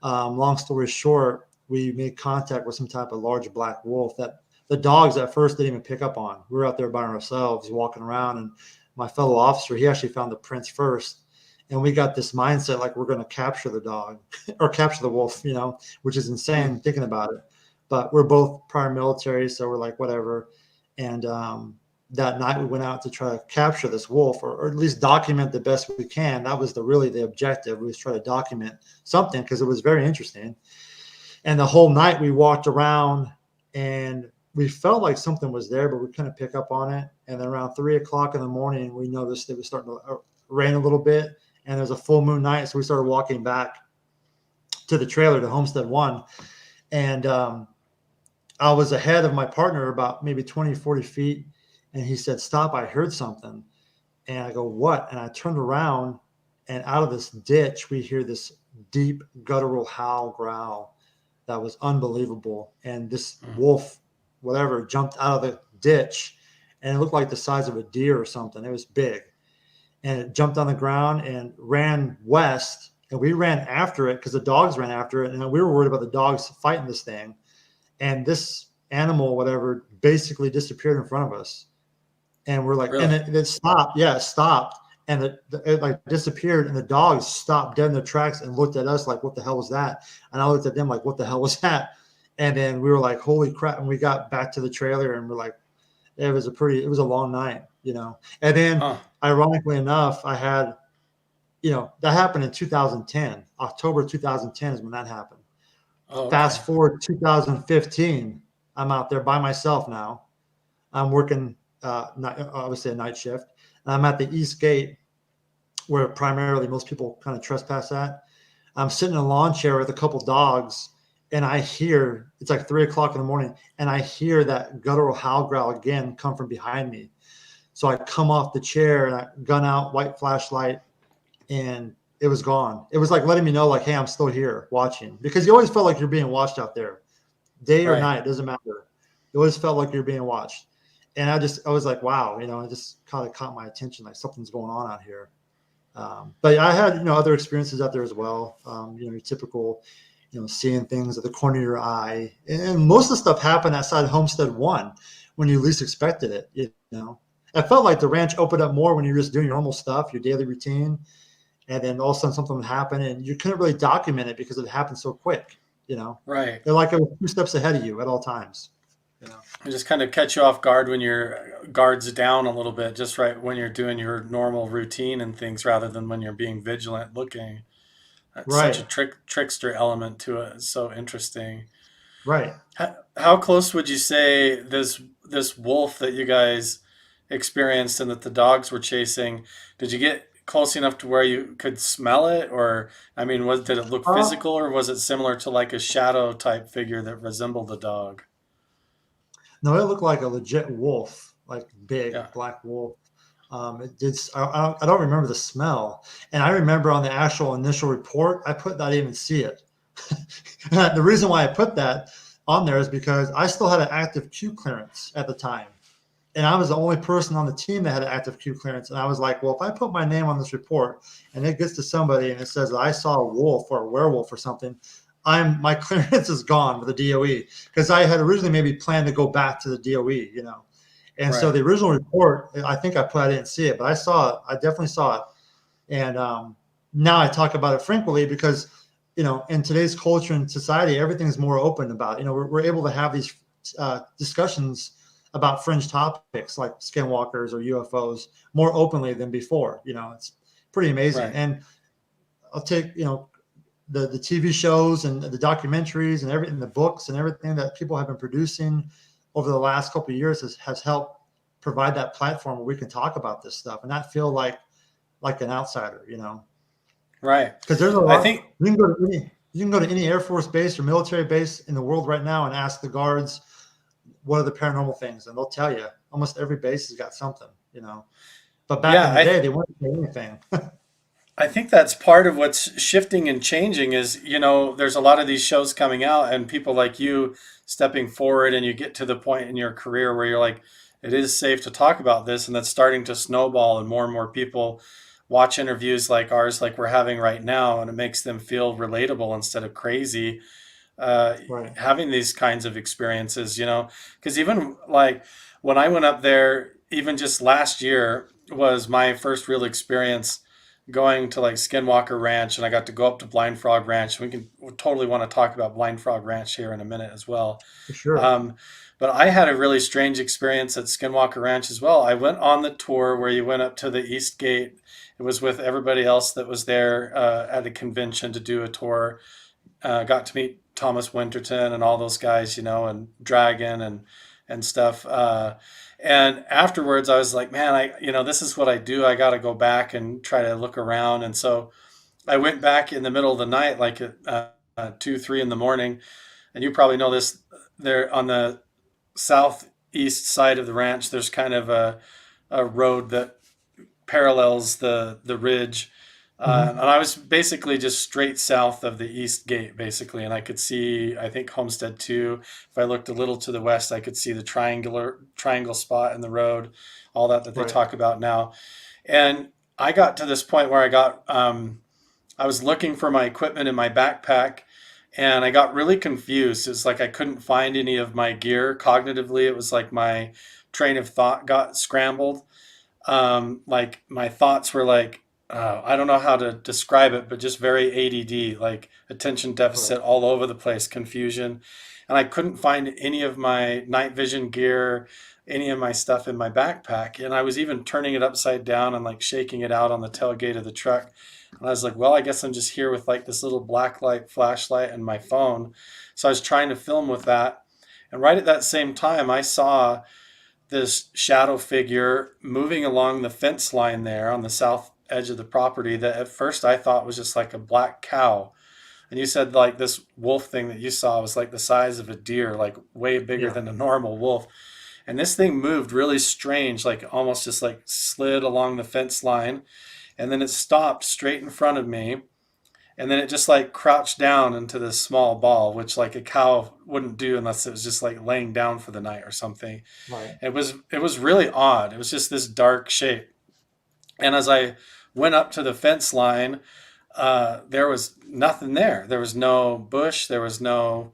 long story short, we made contact with some type of large black wolf that the dogs at first didn't even pick up on. We were out there by ourselves walking around, and my fellow officer, he actually found the prints first. And we got this mindset like we're going to capture the dog or capture the wolf, which is insane thinking about it. But we're both prior military, so we're like, whatever. And that night we went out to try to capture this wolf, or at least document the best we can. That was really the objective. We was trying to document something because it was very interesting. And the whole night we walked around and we felt like something was there, but we couldn't pick up on it. And then around 3 o'clock in the morning, we noticed it was starting to rain a little bit, and there was a full moon night. So we started walking back to the trailer to Homestead 1. And I was ahead of my partner about maybe 20, 40 feet. And he said, stop, I heard something. And I go, what? And I turned around, and out of this ditch, we hear this deep guttural howl growl that was unbelievable. And this wolf, whatever, jumped out of the ditch, and it looked like the size of a deer or something. It was big. And it jumped on the ground and ran west. And we ran after it because the dogs ran after it. And we were worried about the dogs fighting this thing. And this animal, whatever, basically disappeared in front of us. And we're like, really? And it stopped. Yeah, it stopped. And it like disappeared. And the dogs stopped dead in their tracks and looked at us like, what the hell was that? And I looked at them like, what the hell was that? And then we were like, holy crap. And we got back to the trailer, and we're like, it was a long night, And then ironically enough, I had, that happened in 2010. October 2010 is when that happened. Okay. Fast forward 2015, I'm out there by myself now. I'm working, obviously a night shift. And I'm at the East Gate, where primarily most people kind of trespass at. I'm sitting in a lawn chair with a couple dogs, and I hear, it's like 3 o'clock in the morning, and I hear that guttural howl growl again come from behind me. So I come off the chair and I gun out, white flashlight, and it was gone. It was like letting me know, like, hey, I'm still here watching, because you always felt like you're being watched out there, day or night, it doesn't matter. You always felt like you're being watched. And I was like, wow, it just kind of caught my attention, like something's going on out here. But I had, other experiences out there as well. Your typical, seeing things at the corner of your eye. And most of the stuff happened outside Homestead 1 when you least expected it, I felt like the ranch opened up more when you're just doing your normal stuff, your daily routine. And then all of a sudden something would happen, and you couldn't really document it because it happened so quick, Right. They're like 2 steps ahead of you at all times. It just kind of catch you off guard when your guard's down a little bit, just right when you're doing your normal routine and things, rather than when you're being vigilant looking. That's such a trickster element to it. It's so interesting. Right. How close would you say this wolf that you guys experienced and that the dogs were chasing, did you get close enough to where you could smell it? Or, did it look physical, or was it similar to like a shadow type figure that resembled a dog? No, it looked like a legit wolf, like big black wolf. It did. I don't remember the smell, and I remember on the actual initial report, I didn't even see it. The reason why I put that on there is because I still had an active Q clearance at the time, and I was the only person on the team that had an active Q clearance. And I was like, well, if I put my name on this report and it gets to somebody and it says that I saw a wolf or a werewolf or something, my clearance is gone with the DOE, because I had originally maybe planned to go back to the DOE, And so Right. the original report, I didn't see it, but I saw it. I definitely saw it. And now I talk about it frequently because, in today's culture and society, everything's more open about it. We're able to have these discussions about fringe topics like skinwalkers or UFOs more openly than before. It's pretty amazing. Right. And I'll take, the TV shows and the documentaries and everything, the books and everything that people have been producing over the last couple of years has helped provide that platform where we can talk about this stuff and not feel like an outsider, Right. because there's a I lot. think You can go to any Air Force base or military base in the world right now and ask the guards what are the paranormal things, and they'll tell you. Almost every base has got something, But back yeah, in the day, they wouldn't say anything. I think that's part of what's shifting and changing is, there's a lot of these shows coming out and people like you stepping forward and you get to the point in your career where you're like, it is safe to talk about this, and that's starting to snowball and more people watch interviews like ours, like we're having right now, and it makes them feel relatable instead of crazy. Uh, Right. Having these kinds of experiences, because even like when I went up there, even just last year was my first real experience going to like Skinwalker Ranch, and I got to go up to Blind Frog Ranch. We totally want to talk about Blind Frog Ranch here in a minute as well. For sure. Um, but I had a really strange experience at Skinwalker Ranch as well. I went on the tour where you went up to the East Gate. It was with everybody else that was there at a convention to do a tour. Got to meet Thomas Winterton and all those guys, and Dragon and stuff. And afterwards, I was like, man, this is what I do. I got to go back and try to look around. And so I went back in the middle of the night, like at 2, 3 in the morning. And you probably know this. There on the southeast side of the ranch, there's kind of a road that parallels the ridge. And I was basically just straight south of the east gate, basically, and I could see, I think, Homestead 2. If I looked a little to the west, I could see the triangle spot in the road, all that they Right. talk about now. And I got to this point where I was looking for my equipment in my backpack, and I got really confused. It's like I couldn't find any of my gear. Cognitively, it was like my train of thought got scrambled. Like my thoughts were like, I don't know how to describe it, but just very ADD, like attention Right. deficit all over the place, confusion. And I couldn't find any of my night vision gear, any of my stuff in my backpack. And I was even turning it upside down and like shaking it out on the tailgate of the truck. And I was like, well, I guess I'm just here with like this little black light flashlight and my phone. So I was trying to film with that. And right at that same time, I saw this shadow figure moving along the fence line there on the south edge of the property that at first I thought was just like a black cow. And you said like this wolf thing that you saw was like the size of a deer, like way bigger Yeah. than a normal wolf. And this thing moved really strange, like almost just like slid along the fence line. And then it stopped straight in front of me. And then it just like crouched down into this small ball, which like a cow wouldn't do unless it was just like laying down for the night or something. Right. It was really odd. It was just this dark shape. And as I went up to the fence line, there was nothing there. There was no bush. There was no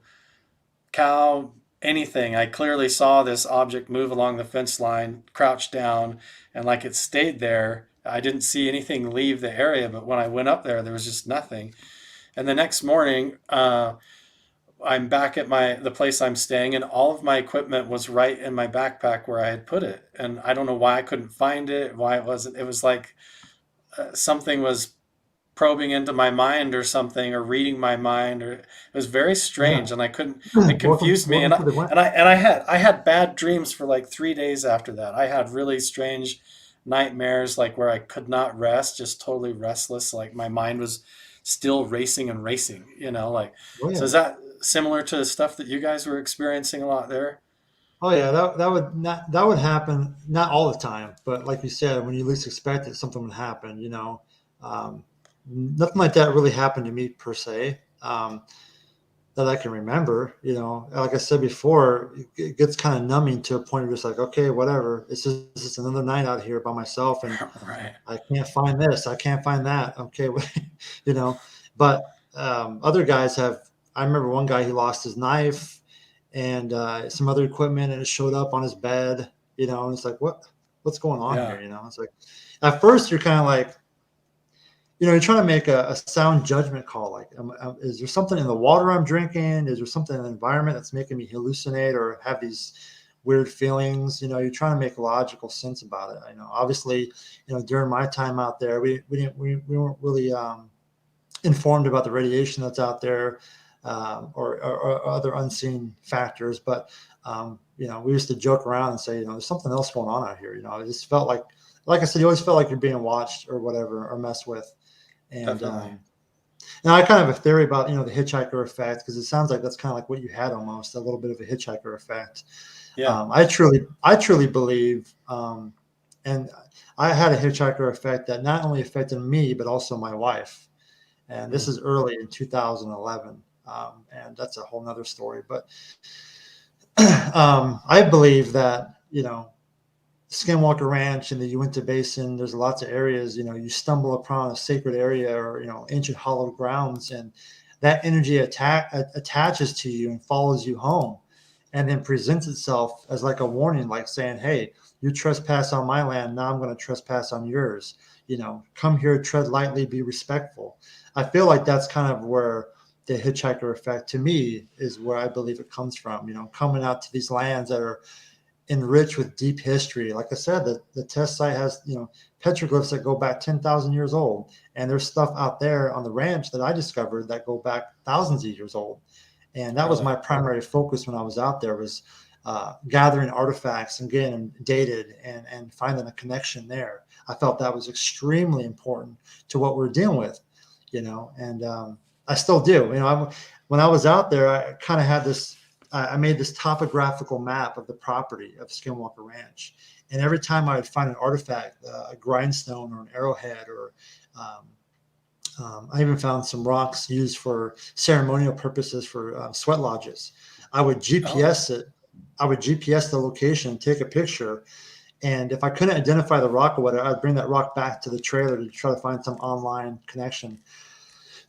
cow, anything. I clearly saw this object move along the fence line, crouch down, and like it stayed there. I didn't see anything leave the area, but when I went up there, there was just nothing. And the next morning, I'm back at the place I'm staying, and all of my equipment was right in my backpack where I had put it. And I don't know why I couldn't find it, why it wasn't. It was like something was probing into my mind or something, or reading my mind, or it was very Yeah. strange, and I couldn't. It welcome, confused me, welcome and to the West. I had bad dreams for like 3 days after that. I had really strange nightmares, like where I could not rest, just totally restless, like my mind was still racing and racing. Like Oh so. yeah. Is that similar to the stuff that you guys were experiencing a lot there? Oh yeah. That would happen, not all the time, but like you said, when you least expect it, something would happen. Nothing like that really happened to me per se. That I can remember. Like I said before, it gets kind of numbing to a point where it's like, okay, whatever. It's just another night out here by myself, and Right. I can't find this, I can't find that. Okay, you know. But other guys have. I remember one guy, he lost his knife and some other equipment, and it showed up on his bed. And it's like, what's going on Yeah. here? It's like, at first you're kind of like, you're trying to make a sound judgment call. Like, is there something in the water I'm drinking? Is there something in the environment that's making me hallucinate or have these weird feelings? You're trying to make logical sense about it. Obviously, during my time out there, we weren't really informed about the radiation that's out there, or other unseen factors. But we used to joke around and say, there's something else going on out here. It just felt like I said, you always felt like you're being watched or whatever, or messed with. And Definitely. now I kind of have a theory about the hitchhiker effect, because it sounds like that's kind of like what you had, almost a little bit of a hitchhiker effect. Yeah. I truly believe, and I had a hitchhiker effect that not only affected me but also my wife. And this is early in 2011, and that's a whole nother story. But I believe that Skinwalker Ranch in the Uinta Basin, there's lots of areas, you stumble upon a sacred area or, ancient hallowed grounds, and that energy attaches to you and follows you home, and then presents itself as like a warning, like saying, hey, you trespass on my land. Now I'm going to trespass on yours. Come here, tread lightly, be respectful. I feel like that's kind of where the hitchhiker effect, to me, is where I believe it comes from, coming out to these lands that are enriched with deep history. Like I said, the test site has, petroglyphs that go back 10,000 years old. And there's stuff out there on the ranch that I discovered that go back thousands of years old. And that was Really? my primary focus when I was out there, was gathering artifacts and getting them dated and finding a connection there. I felt that was extremely important to what we're dealing with, and I still do. When I was out there, I kind of had this, I made this topographical map of the property of Skinwalker Ranch. And every time I would find an artifact, a grindstone or an arrowhead, or I even found some rocks used for ceremonial purposes for sweat lodges. I would Oh, GPS it. I would GPS the location, take a picture, and if I couldn't identify the rock or whatever, I'd bring that rock back to the trailer to try to find some online connection.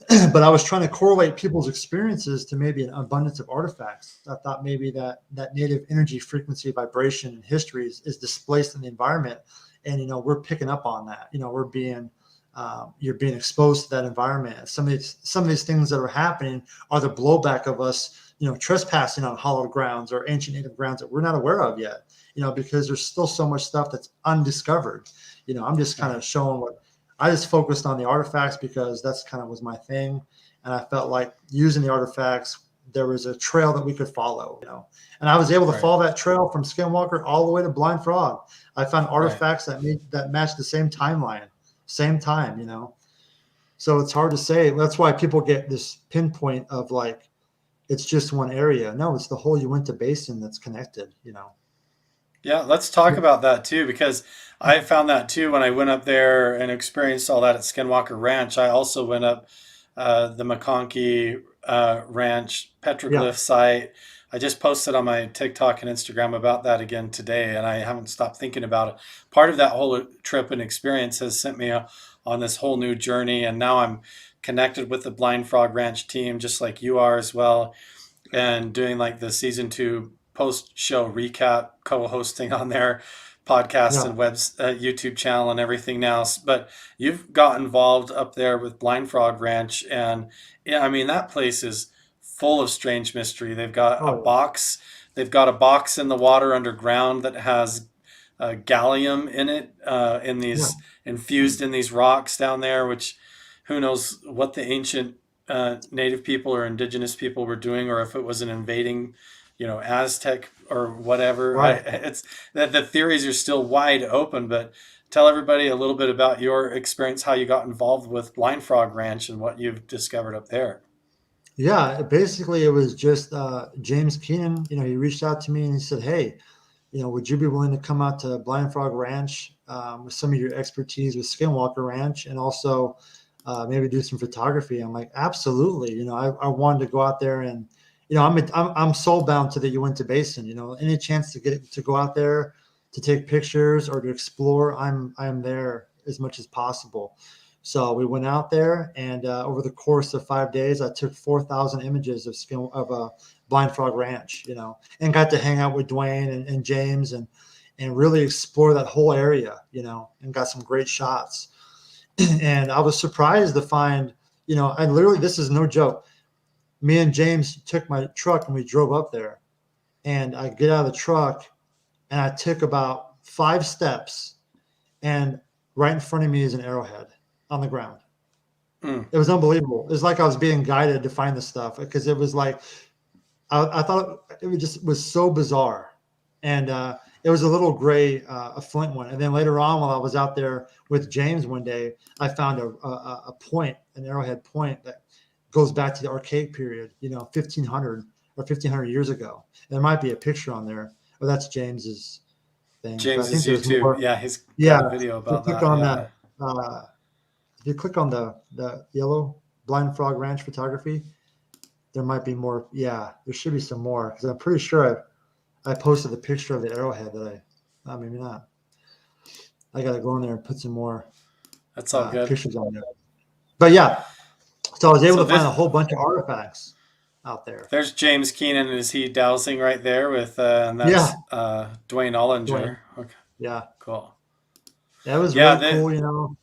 But I was trying to correlate people's experiences to maybe an abundance of artifacts. I thought maybe that native energy, frequency, vibration, and history is displaced in the environment, and we're picking up on that. We're being you're being exposed to that environment. Some of these things that are happening are the blowback of us, trespassing on hallowed grounds or ancient native grounds that we're not aware of yet. Because there's still so much stuff that's undiscovered. I'm just kind yeah. of showing what I just focused on the artifacts, because that's kind of was my thing. And I felt like using the artifacts, there was a trail that we could follow, and I was able to Right. follow that trail from Skinwalker all the way to Blind Frog. I found Right. artifacts that matched the same timeline, same time, So it's hard to say. That's why people get this pinpoint of like, it's just one area. No, it's the whole Uinta Basin that's connected. Yeah, let's talk about that too, because I found that too when I went up there and experienced all that at Skinwalker Ranch. I also went up the McConkey Ranch Yeah. petroglyph site. I just posted on my TikTok and Instagram about that again today, and I haven't stopped thinking about it. Part of that whole trip and experience has sent me on this whole new journey, and now I'm connected with the Blind Frog Ranch team, just like you are as well, and doing like the season two post show recap, co-hosting on their podcast Yeah. and YouTube channel and everything else. But you've got involved up there with Blind Frog Ranch, and yeah, I mean that place is full of strange mystery. They've got a Oh, yeah. box. They've got a box in the water underground that has gallium in it, in Yeah. these infused in these rocks down there, which who knows what the ancient native people or indigenous people were doing, or if it was an invading, Aztec or whatever. Right. It's that the theories are still wide open, but tell everybody a little bit about your experience, how you got involved with Blind Frog Ranch and what you've discovered up there. Yeah. Basically, it was just James Keenan. He reached out to me and he said, "Hey, would you be willing to come out to Blind Frog Ranch with some of your expertise with Skinwalker Ranch, and also maybe do some photography?" I'm like, absolutely. I wanted to go out there, and I'm soul bound to the Uinta Basin. Any chance to go out there to take pictures or to explore, I'm there as much as possible. So we went out there, and over the course of 5 days, I took 4,000 images of Blind Frog Ranch, and got to hang out with Dwayne and James, and and really explore that whole area, and got some great shots. And I was surprised to find, I literally, this is no joke. Me and James took my truck and we drove up there, and I get out of the truck and I took about 5 steps, and right in front of me is an arrowhead on the ground. Mm. It was unbelievable. It was like I was being guided to find this stuff, because it was like, I thought it was so bizarre. And it was a little gray, a flint one. And then later on, while I was out there with James one day, I found a point, an arrowhead point that goes back to the archaic period, 1500 or 1500 years ago. There might be a picture on there. Oh, that's James's thing. But I think James's there's YouTube. more. Yeah, he's got Yeah. a video If you about click that. on Yeah. that, if you click on the yellow Blind Frog Ranch photography, there might be more. Yeah, there should be some more, because I'm pretty sure I posted the picture of the arrowhead that maybe not. I got to go in there and put some more That's all good. pictures on there. But yeah, so I was able So to find this, a whole bunch of artifacts out there. there's James Keenan. Is he dowsing right there with, and Yeah, that's Dwayne Ollinger. Dwayne. Okay, Yeah, cool. that was Yeah, really cool.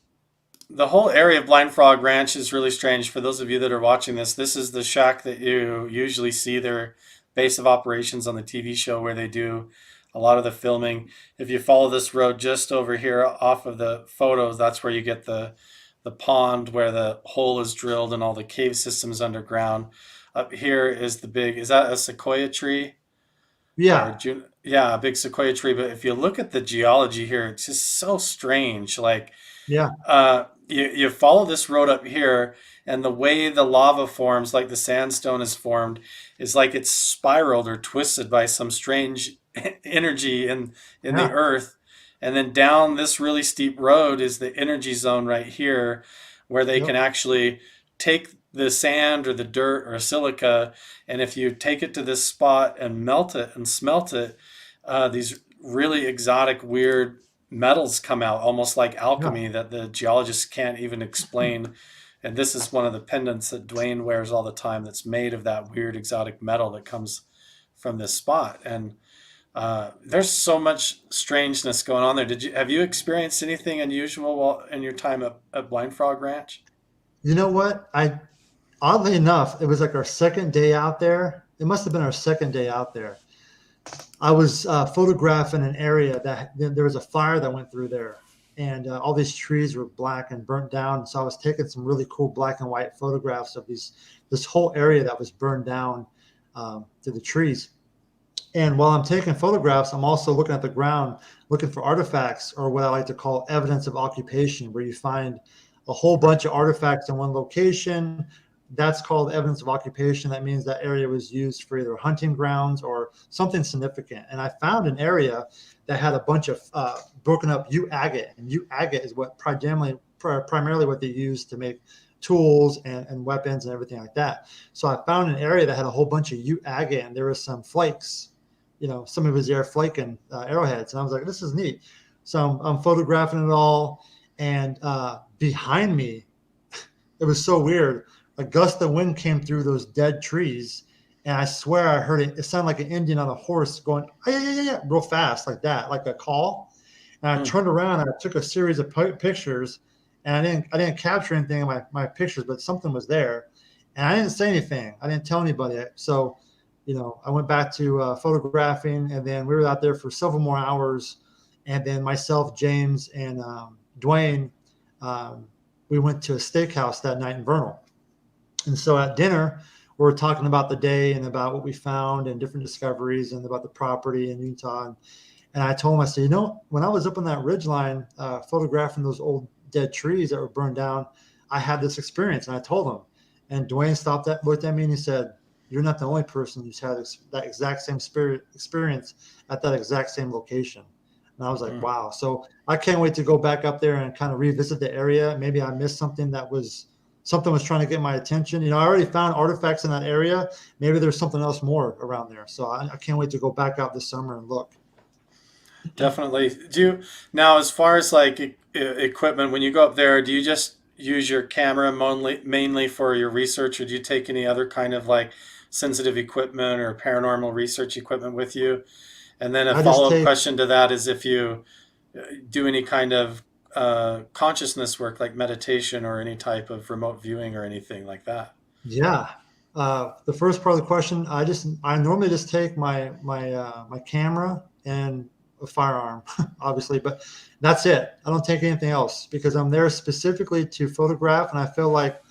the whole area of Blind Frog Ranch is really strange. For those of you that are watching this is the shack that you usually see their base of operations on the TV show where they do a lot of the filming. If you follow this road just over here off of the photos, that's where you get the pond where the hole is drilled and all the cave systems underground. Up here is is that a sequoia tree? Or Yeah, yeah, a big sequoia tree. But if you look at the geology here, it's just so strange. Like, yeah, you follow this road up here, and the way the lava forms, like the sandstone is formed, is like it's spiraled or twisted by some strange energy in the yeah. earth. And then down this really steep road is the energy zone right here, where they can Yep. actually take the sand or the dirt or silica, and if you take it to this spot and melt it and smelt it, these really exotic, weird metals come out, almost like Yeah. alchemy that the geologists can't even explain. And this is one of the pendants that Dwayne wears all the time that's made of that weird exotic metal that comes from this spot. And there's so much strangeness going on there. Have you experienced anything unusual in your time at Blind Frog Ranch? You know what? Oddly enough, it was like our second day out there. It must have been our second day out there. I was photographing an area that there was a fire that went through there, and all these trees were black and burnt down. So I was taking some really cool black and white photographs of this whole area that was burned down to the trees. And while I'm taking photographs, I'm also looking at the ground, looking for artifacts, or what I like to call evidence of occupation, where you find a whole bunch of artifacts in one location. That's called evidence of occupation. That means that area was used for either hunting grounds or something significant. And I found an area that had a bunch of broken up U agate, and U agate is what primarily what they use to make tools and weapons and everything like that. So I found an area that had a whole bunch of U agate, and there was some flakes. Some of his air flaking arrowheads, and I was like, "This is neat." So I'm photographing it all, and behind me, it was so weird. A gust of wind came through those dead trees, and I swear I heard it. It sounded like an Indian on a horse going, "Ah, yeah, yeah, yeah," real fast, like that, like a call. And I Hmm. turned around and I took a series of pictures, and I didn't capture anything in my pictures, but something was there, and I didn't say anything. I didn't tell anybody. So, I went back to photographing, and then we were out there for several more hours, and then myself, James, and Dwayne, um, we went to a steakhouse that night in Vernal. And so at dinner, we were talking about the day and about what we found and different discoveries and about the property in Utah. And I told him, I said, when I was up on that ridge line photographing those old dead trees that were burned down, I had this experience. And I told him. And Dwayne looked at me, and he said, "You're not the only person who's had that exact same experience at that exact same location." And I was like, Hmm. wow. So I can't wait to go back up there and kind of revisit the area. Maybe I missed something was trying to get my attention. I already found artifacts in that area. Maybe there's something else more around there. So I can't wait to go back out this summer and look. Definitely. Now, as far as like equipment, when you go up there, do you just use your camera mainly for your research, or do you take any other kind of like sensitive equipment or paranormal research equipment with you? And then a I just follow-up take, question to that is if you do any kind of consciousness work like meditation or any type of remote viewing or anything like that. yeah. The first part of the question, I normally just take my camera and a firearm, obviously, but that's it. I don't take anything else because I'm there specifically to photograph, and I feel like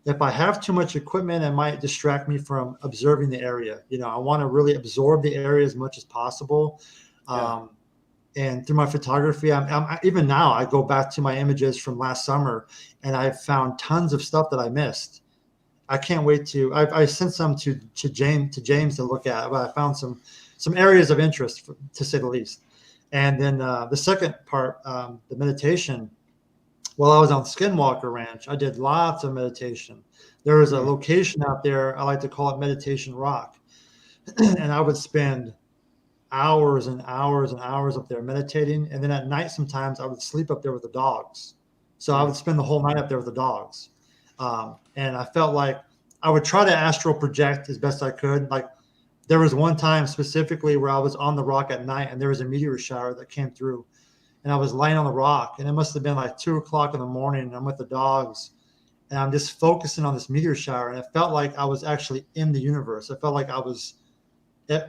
if I have too much equipment, it might distract me from observing the area. I want to really absorb the area as much as possible. Yeah. Um, and through my photography, even now I go back to my images from last summer, and I've found tons of stuff that I missed. I can't wait to. I sent some to James to look at, but I found some areas of interest, to say the least. And then the second part, the meditation. While I was on Skinwalker Ranch, I did lots of meditation. There was a Hmm. location out there, I like to call it Meditation Rock, and I would spend hours and hours and hours up there meditating. And then at night, sometimes I would sleep up there with the dogs. So I Hmm. would spend the whole night up there with the dogs. And I felt like I would try to astral project as best I could. Like there was one time specifically where I was on the rock at night and there was a meteor shower that came through. And I was laying on the rock, and it must have been like 2 o'clock in the morning. And I'm with the dogs, and I'm just focusing on this meteor shower. And it felt like I was actually in the universe. I felt like it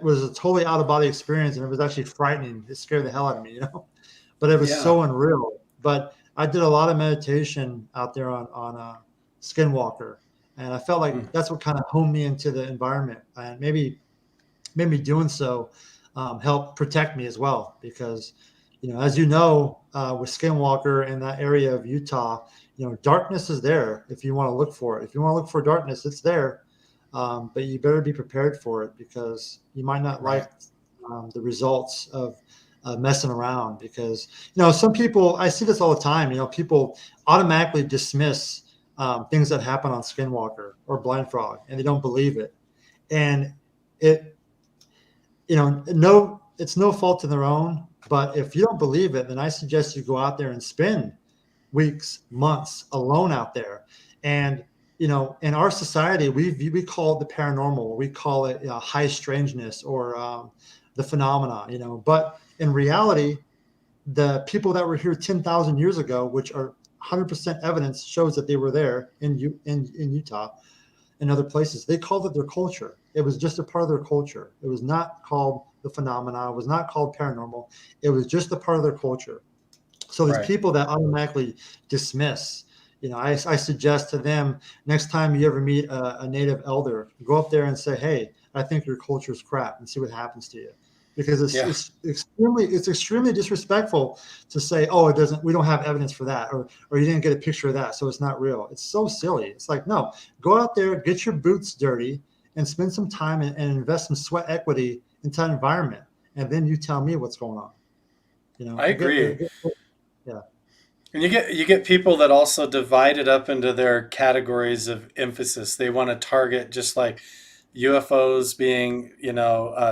was a totally out of body experience, and it was actually frightening. It scared the hell out of me. But it was Yeah. so unreal. But I did a lot of meditation out there on Skinwalker, and I felt like Hmm. that's what kind of honed me into the environment, and maybe doing so helped protect me as well. Because, as with Skinwalker in that area of Utah, darkness is there if you want to look for it. If you want to look for darkness, it's there. But you better be prepared for it because you might not Right. like the results of messing around. Because, some people, I see this all the time, people automatically dismiss things that happen on Skinwalker or Blind Frog, and they don't believe it. And it, no, it's no fault of their own. But if you don't believe it, then I suggest you go out there and spend weeks, months alone out there. And in our society, we call it the paranormal. We call it high strangeness or the phenomena. But in reality, the people that were here 10,000 years ago, which are 100% evidence, shows that they were there in Utah and other places. They called it their culture. It was just a part of their culture. It was not called the phenomena. It was not called paranormal. It was just a part of their culture. So these Right. people that automatically dismiss, I suggest to them next time you ever meet a native elder, go up there and say, "Hey, I think your culture is crap," and see what happens to you. Because Yeah. it's extremely disrespectful to say, "Oh, it doesn't. We don't have evidence for that," or "You didn't get a picture of that, so it's not real." It's so silly. It's like, no, go out there, get your boots dirty, and spend some time and invest some sweat equity into that environment, and then you tell me what's going on. I agree. Yeah. And you get people that also divide it up into their categories of emphasis. They want to target just like UFOs being,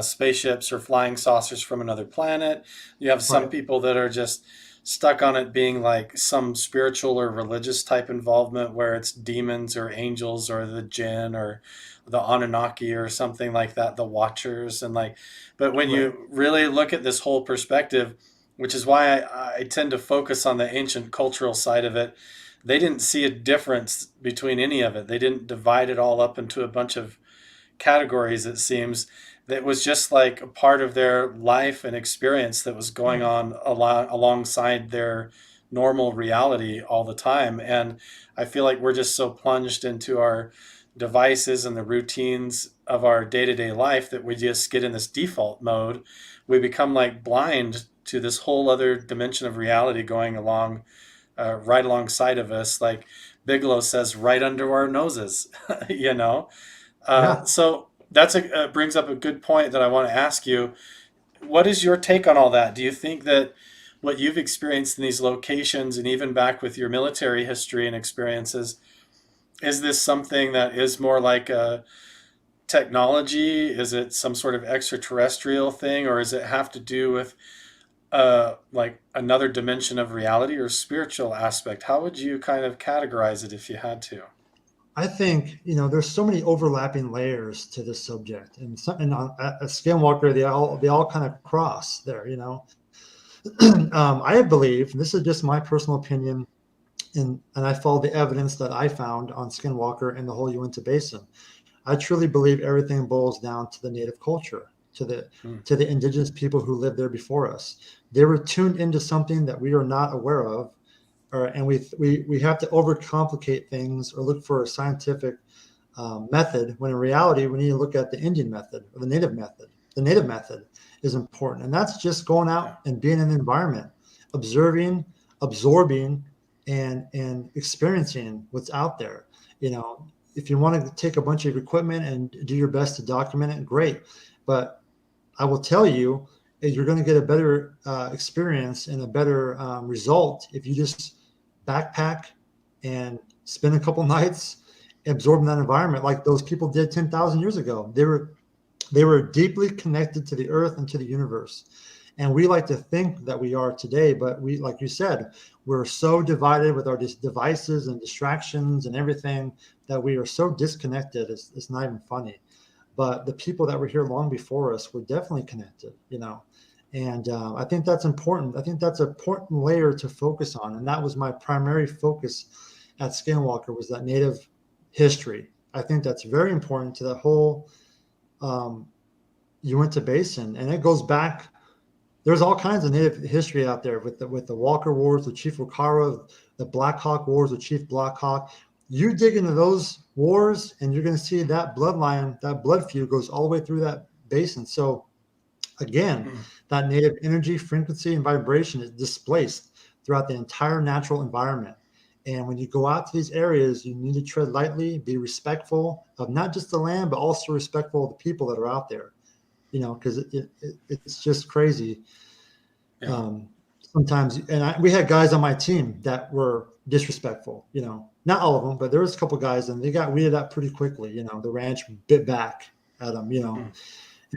spaceships or flying saucers from another planet. You have some Right. people that are just stuck on it being like some spiritual or religious type involvement where it's demons or angels or the jinn or the Anunnaki or something like that, the Watchers and like. But when Right. you really look at this whole perspective, which is why I tend to focus on the ancient cultural side of it. They didn't see a difference between any of it. They didn't divide it all up into a bunch of categories, it seems. That was just like a part of their life and experience that was going on alongside their normal reality all the time. And I feel like we're just so plunged into our devices and the routines of our day-to-day life that we just get in this default mode. We become like blind to this whole other dimension of reality going along right alongside of us, like Bigelow says, right under our noses. you know. Yeah. So that's brings up a good point that I want to ask you. What is your take on all that? Do you think that what you've experienced in these locations, and even back with your military history and experiences, is this something that is more like a technology? Is it some sort of extraterrestrial thing, or does it have to do with like another dimension of reality or spiritual aspect? How would you kind of categorize it if you had to? I think, there's so many overlapping layers to this subject, and a Skinwalker, they all kind of cross there. I believe, and this is just my personal opinion, and I follow the evidence that I found on Skinwalker and the whole Uinta Basin. I truly believe everything boils down to the native culture, to the Mm. to the indigenous people who lived there before us. They were tuned into something that we are not aware of, and we have to overcomplicate things or look for a scientific method, when in reality we need to look at the Indian method or the native method. The native method is important, and that's just going Yeah. out and being in the environment, observing, absorbing, and experiencing what's out there. If you want to take a bunch of equipment and do your best to document it, great. But I will tell you, you're going to get a better experience and a better result if you just backpack and spend a couple nights absorbing that environment like those people did 10,000 years ago. They were deeply connected to the earth and to the universe. And we like to think that we are today, but we, like you said, we're so divided with our devices and distractions and everything that we are so disconnected. It's not even funny. But the people that were here long before us were definitely connected. And I think that's important. I think that's an important layer to focus on. And that was my primary focus at Skinwalker, was that native history. I think that's very important to the whole um, Uinta Basin, and it goes back. There's all kinds of native history out there with the Walker Wars, with Chief Wakara, the Black Hawk Wars with Chief Black Hawk. You dig into those wars, and you're going to see that bloodline, that blood feud goes all the way through that basin. So again, Mm. that native energy, frequency, and vibration is displaced throughout the entire natural environment. And when you go out to these areas, you need to tread lightly, be respectful of not just the land, but also respectful of the people that are out there. Because it's just crazy. Yeah. Sometimes, and we had guys on my team that were disrespectful. Not all of them, but there was a couple guys, and they got weeded out pretty quickly. The ranch bit back at them. Mm.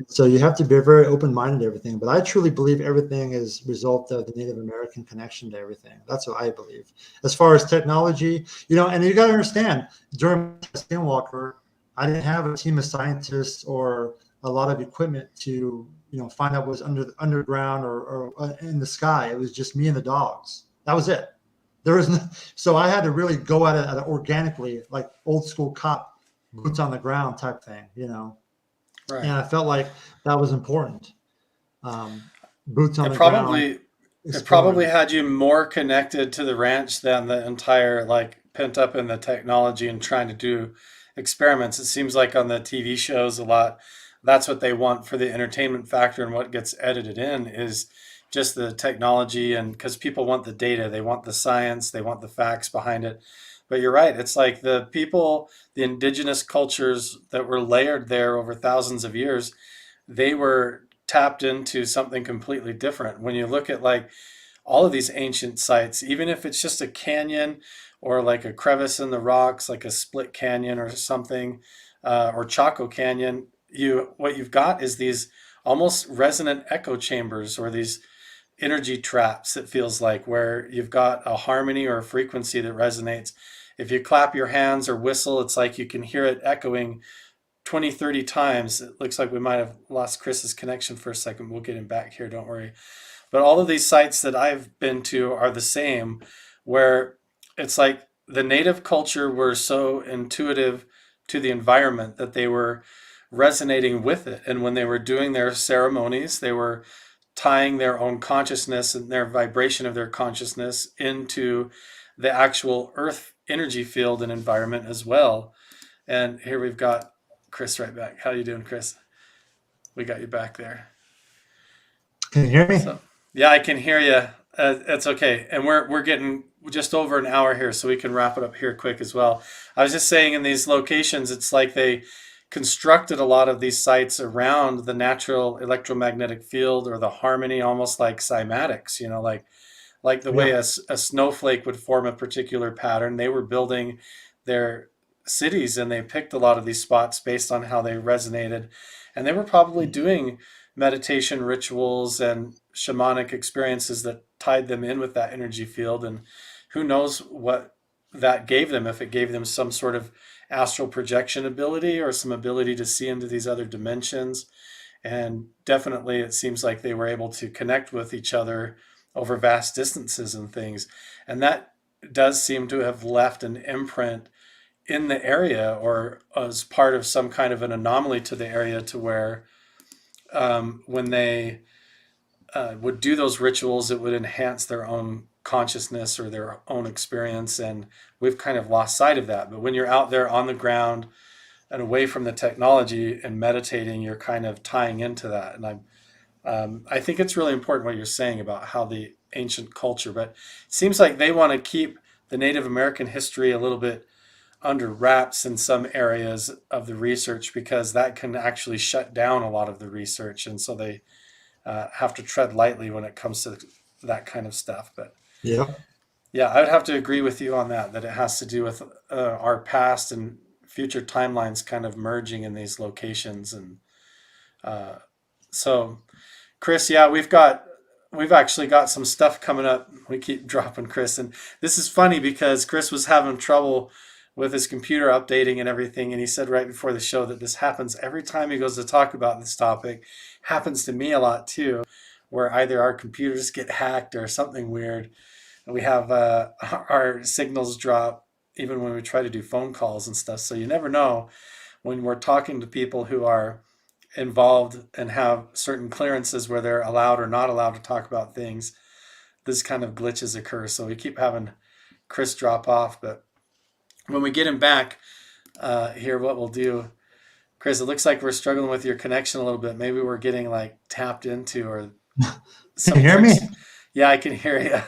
So you have to be very open-minded to everything. But I truly believe everything is a result of the Native American connection to everything. That's what I believe. As far as technology, and you got to understand, during Skinwalker, I didn't have a team of scientists or a lot of equipment to, find out what was underground or in the sky. It was just me and the dogs. That was it. There was no, so I had to really go at it organically, like old school cop, boots on the ground type thing. And Right. I felt like that was important. Boots on It the ground, probably it probably exploring. had you more connected to the ranch than the entire, like, pent up in the technology and trying to do experiments. It seems like on the TV shows a lot, that's what they want for the entertainment factor, and what gets edited in is just the technology, and because people want the data, they want the science, they want the facts behind it. But you're right, it's like the people, the indigenous cultures that were layered there over thousands of years, they were tapped into something completely different. When you look at, like, all of these ancient sites, even if it's just a canyon or like a crevice in the rocks, like a split canyon or something, or Chaco Canyon, what you've got is these almost resonant echo chambers, or these energy traps, it feels like, where you've got a harmony or a frequency that resonates. If you clap your hands or whistle, it's like you can hear it echoing 20, 30 times. It looks like we might have lost Chris's connection for a second. We'll get him back here, don't worry. But all of these sites that I've been to are the same, where it's like the native culture were so intuitive to the environment that they were resonating with it. And when they were doing their ceremonies, they were tying their own consciousness and their vibration of their consciousness into the actual earth energy field and environment as well. And here we've got Chris right back. How you doing, Chris? We got you back there. Can you hear me? So yeah, I can hear you. It's okay, and we're getting just over an hour here, so we can wrap it up here quick as well. I was just saying, in these locations, it's like they constructed a lot of these sites around the natural electromagnetic field, or the harmony, almost like cymatics. Like the way Yeah. a snowflake would form a particular pattern. They were building their cities, and they picked a lot of these spots based on how they resonated. And they were probably doing meditation rituals and shamanic experiences that tied them in with that energy field. And who knows what that gave them, if it gave them some sort of astral projection ability or some ability to see into these other dimensions. And definitely, it seems like they were able to connect with each other over vast distances and things. And that does seem to have left an imprint in the area or as part of some kind of an anomaly to the area to where when they would do those rituals, it would enhance their own consciousness or their own experience. And we've kind of lost sight of that. But when you're out there on the ground and away from the technology and meditating, you're kind of tying into that. And I think it's really important what you're saying about how the ancient culture, but it seems like they want to keep the Native American history a little bit under wraps in some areas of the research because that can actually shut down a lot of the research. And so they have to tread lightly when it comes to that kind of stuff. But Yeah. yeah, I would have to agree with you on that, that it has to do with our past and future timelines kind of merging in these locations. And so, Chris, yeah, we've actually got some stuff coming up. We keep dropping Chris, and this is funny because Chris was having trouble with his computer updating and everything, and he said right before the show that this happens every time he goes to talk about this topic. Happens to me a lot too, where either our computers get hacked or something weird, and we have our signals drop even when we try to do phone calls and stuff. So you never know when we're talking to people who are involved and have certain clearances where they're allowed or not allowed to talk about things. This kind of glitches occur. So we keep having Chris drop off. But when we get him back here, what we'll do, Chris, it looks like we're struggling with your connection a little bit. Maybe we're getting like tapped into or Can you hear me? Yeah, I can hear you.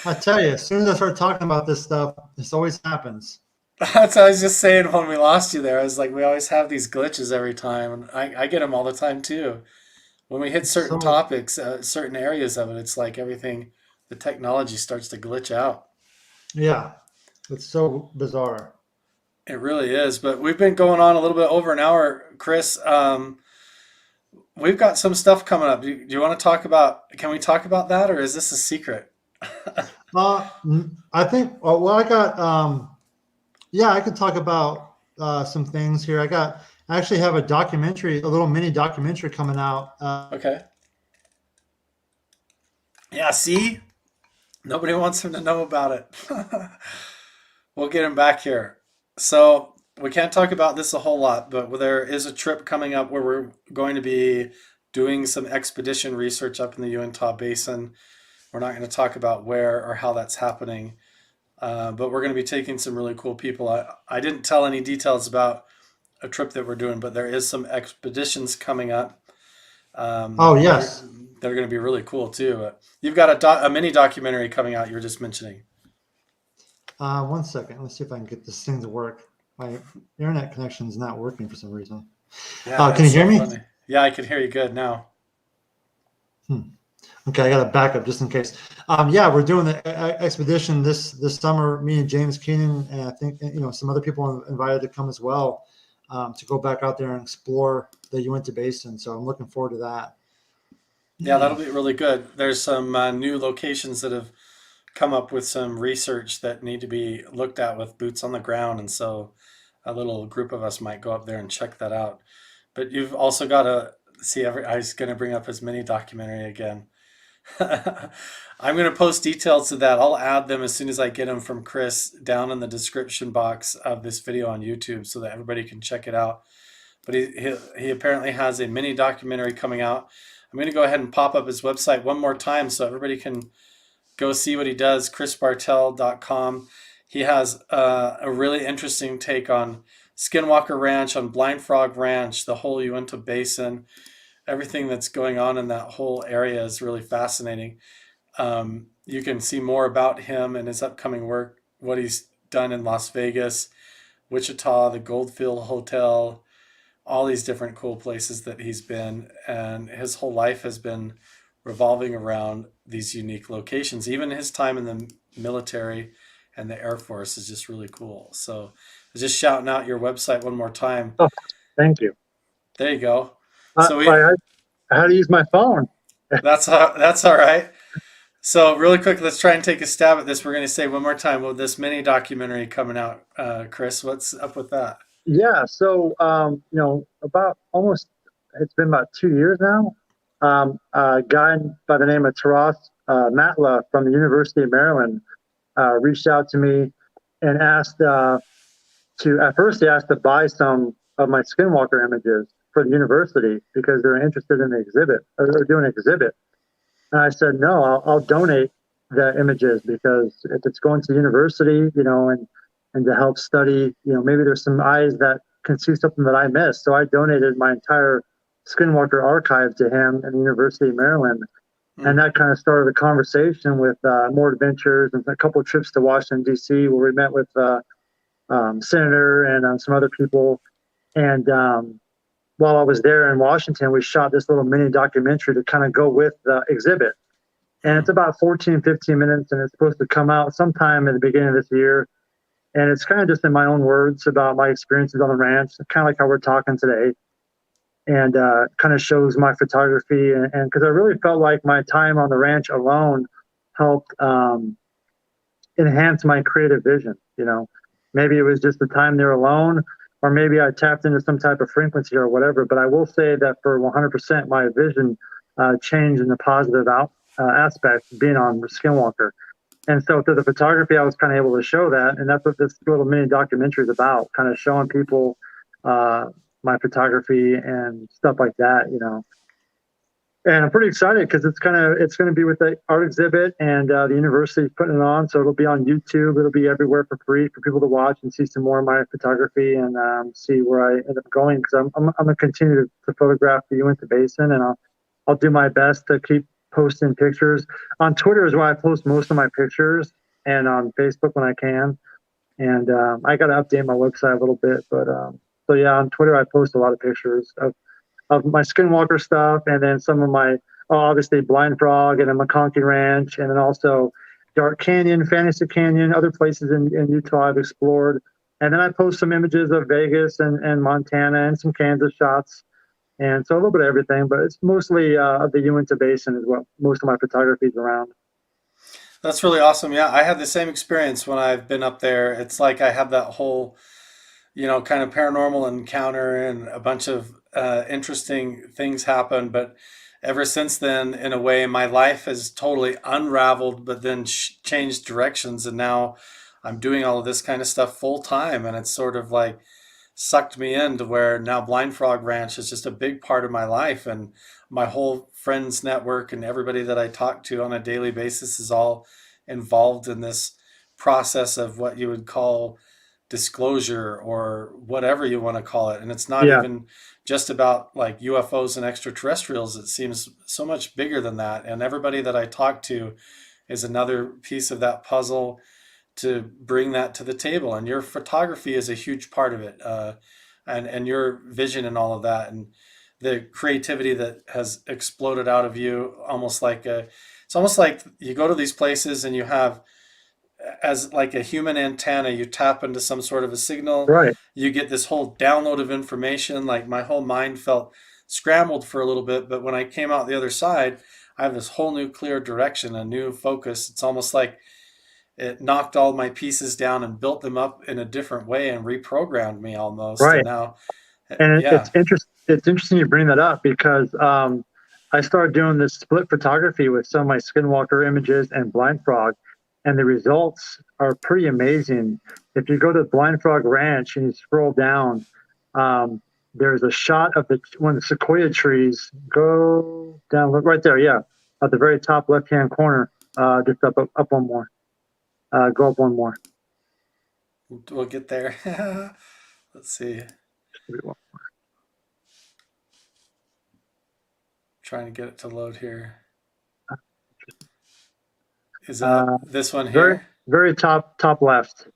I tell you, as soon as I start talking about this stuff, this always happens. That's what I was just saying when we lost you there. I was like, we always have these glitches every time, and I get them all the time too. When we hit certain So, topics, certain areas of it, it's like everything, the technology starts to glitch out. yeah, it's so bizarre. It really is. But we've been going on a little bit over an hour, Chris. We've got some stuff coming up. Do you want to talk about? Can we talk about that, or is this a secret? I think, well, yeah, I could talk about some things here. I actually have a documentary, a little mini documentary coming out. Okay. Yeah. See, nobody wants him to know about it. We'll get him back here. So we can't talk about this a whole lot, but there is a trip coming up where we're going to be doing some expedition research up in the Uinta Basin. We're not going to talk about where or how that's happening, but we're going to be taking some really cool people. I didn't tell any details about a trip that we're doing, but there is some expeditions coming up. Oh, They're yes. they're going to be really cool too. You've got a mini documentary coming out. You were just mentioning. One second. Let's see if I can get this thing to work. My internet connection is not working for some reason. Yeah, Can that's you hear so me? funny. Yeah, I can hear you good now. Hmm. Okay, I got a backup just in case. Yeah, we're doing the expedition this summer. Me and James Keenan, and I think some other people are invited to come as well, to go back out there and explore the Uinta Basin. So I'm looking forward to that. Yeah, that'll be really good. There's some new locations that have come up with some research that need to be looked at with boots on the ground, and so a little group of us might go up there and check that out. But you've also got to see I was going to bring up his mini documentary again. I'm going to post details to that. I'll add them as soon as I get them from Chris down in the description box of this video on YouTube so that everybody can check it out. But he apparently has a mini documentary coming out. I'm going to go ahead and pop up his website one more time so everybody can go see what he does, chrisbartel.com. He has a really interesting take on Skinwalker Ranch, on Blind Frog Ranch, the whole Uinta Basin. Everything that's going on in that whole area is really fascinating. You can see more about him and his upcoming work, what he's done in Las Vegas, Wichita, the Goldfield Hotel, all these different cool places that he's been. And his whole life has been revolving around these unique locations. Even his time in the military and the Air Force is just really cool. So just shouting out your website one more time. Oh, thank you. There you go. So I had to use my phone. that's all right. So really quick, let's try and take a stab at this. We're going to say one more time with this mini documentary coming out. Chris, what's up with that? Yeah, so about almost it's been about 2 years now. A guy by the name of Taras Matla from the University of Maryland reached out to me and asked to at first he asked to buy some of my Skinwalker images for the university because they're interested in the exhibit or they're doing an exhibit. And I said, no, I'll donate the images because if it's going to university, and to help study, maybe there's some eyes that can see something that I missed. So I donated my entire Skinwalker archive to him in the University of Maryland. And Mm, that kind of started a conversation with more adventures and a couple of trips to Washington, D.C., where we met with Senator and some other people. And while I was there in Washington, we shot this little mini documentary to kind of go with the exhibit. And it's mm. about 14, 15 minutes, and it's supposed to come out sometime at the beginning of this year. And it's kind of just in my own words about my experiences on the ranch, kind of like how we're talking today, and kind of shows my photography. And because I really felt like my time on the ranch alone helped enhance my creative vision. Maybe it was just the time there alone, or maybe I tapped into some type of frequency or whatever. But I will say that for 100%, my vision changed in the positive aspect being on Skinwalker. And so through the photography, I was kind of able to show that. And that's what this little mini documentary is about, kind of showing people my photography and stuff like that. And I'm pretty excited because it's going to be with the art exhibit and the university's putting it on. So it'll be on YouTube. It'll be everywhere for free for people to watch and see some more of my photography and see where I end up going. Because I'm going to continue to photograph the Uinta Basin, and I'll do my best to keep posting pictures. On Twitter is where I post most of my pictures, and on Facebook when I can. And I got to update my website a little bit, but so yeah, on Twitter I post a lot of pictures of my Skinwalker stuff, and then some of my obviously Blind Frog and a McConkey Ranch, and then also Dark Canyon, Fantasy Canyon, other places in Utah I've explored. And then I post some images of Vegas and Montana and some Kansas shots. And so a little bit of everything, but it's mostly the Uinta Basin is what most of my photography is around. That's really awesome. Yeah, I had the same experience when I've been up there. It's like I have that whole, kind of paranormal encounter and a bunch of interesting things happen. But ever since then, in a way, my life has totally unraveled, but then changed directions. And now I'm doing all of this kind of stuff full time. And it's sort of like sucked me into where now Blind Frog Ranch is just a big part of my life. And my whole friends network and everybody that I talk to on a daily basis is all involved in this process of what you would call disclosure or whatever you want to call it. And it's not Yeah, even just about like UFOs and extraterrestrials. It seems so much bigger than that. And everybody that I talk to is another piece of that puzzle to bring that to the table. And your photography is a huge part of it, and your vision and all of that, and the creativity that has exploded out of you, almost like it's almost like you go to these places and you have as like a human antenna, you tap into some sort of a signal, right. you get this whole download of information. Like my whole mind felt scrambled for a little bit, but when I came out the other side, I have this whole new clear direction, a new focus. It's almost like it knocked all my pieces down and built them up in a different way and reprogrammed me almost. And Right. now, And yeah, it's interesting you bring that up because I started doing this split photography with some of my Skinwalker images and Blind Frog, and the results are pretty amazing. If you go to Blind Frog Ranch and you scroll down, there's a shot of one of the sequoia trees. Go down, look right there, yeah, at the very top left-hand corner. Just up one more. Go up one more. we'll get there. Let's see. Trying to get it to load here. Is that Uh, this one very, here? very top left.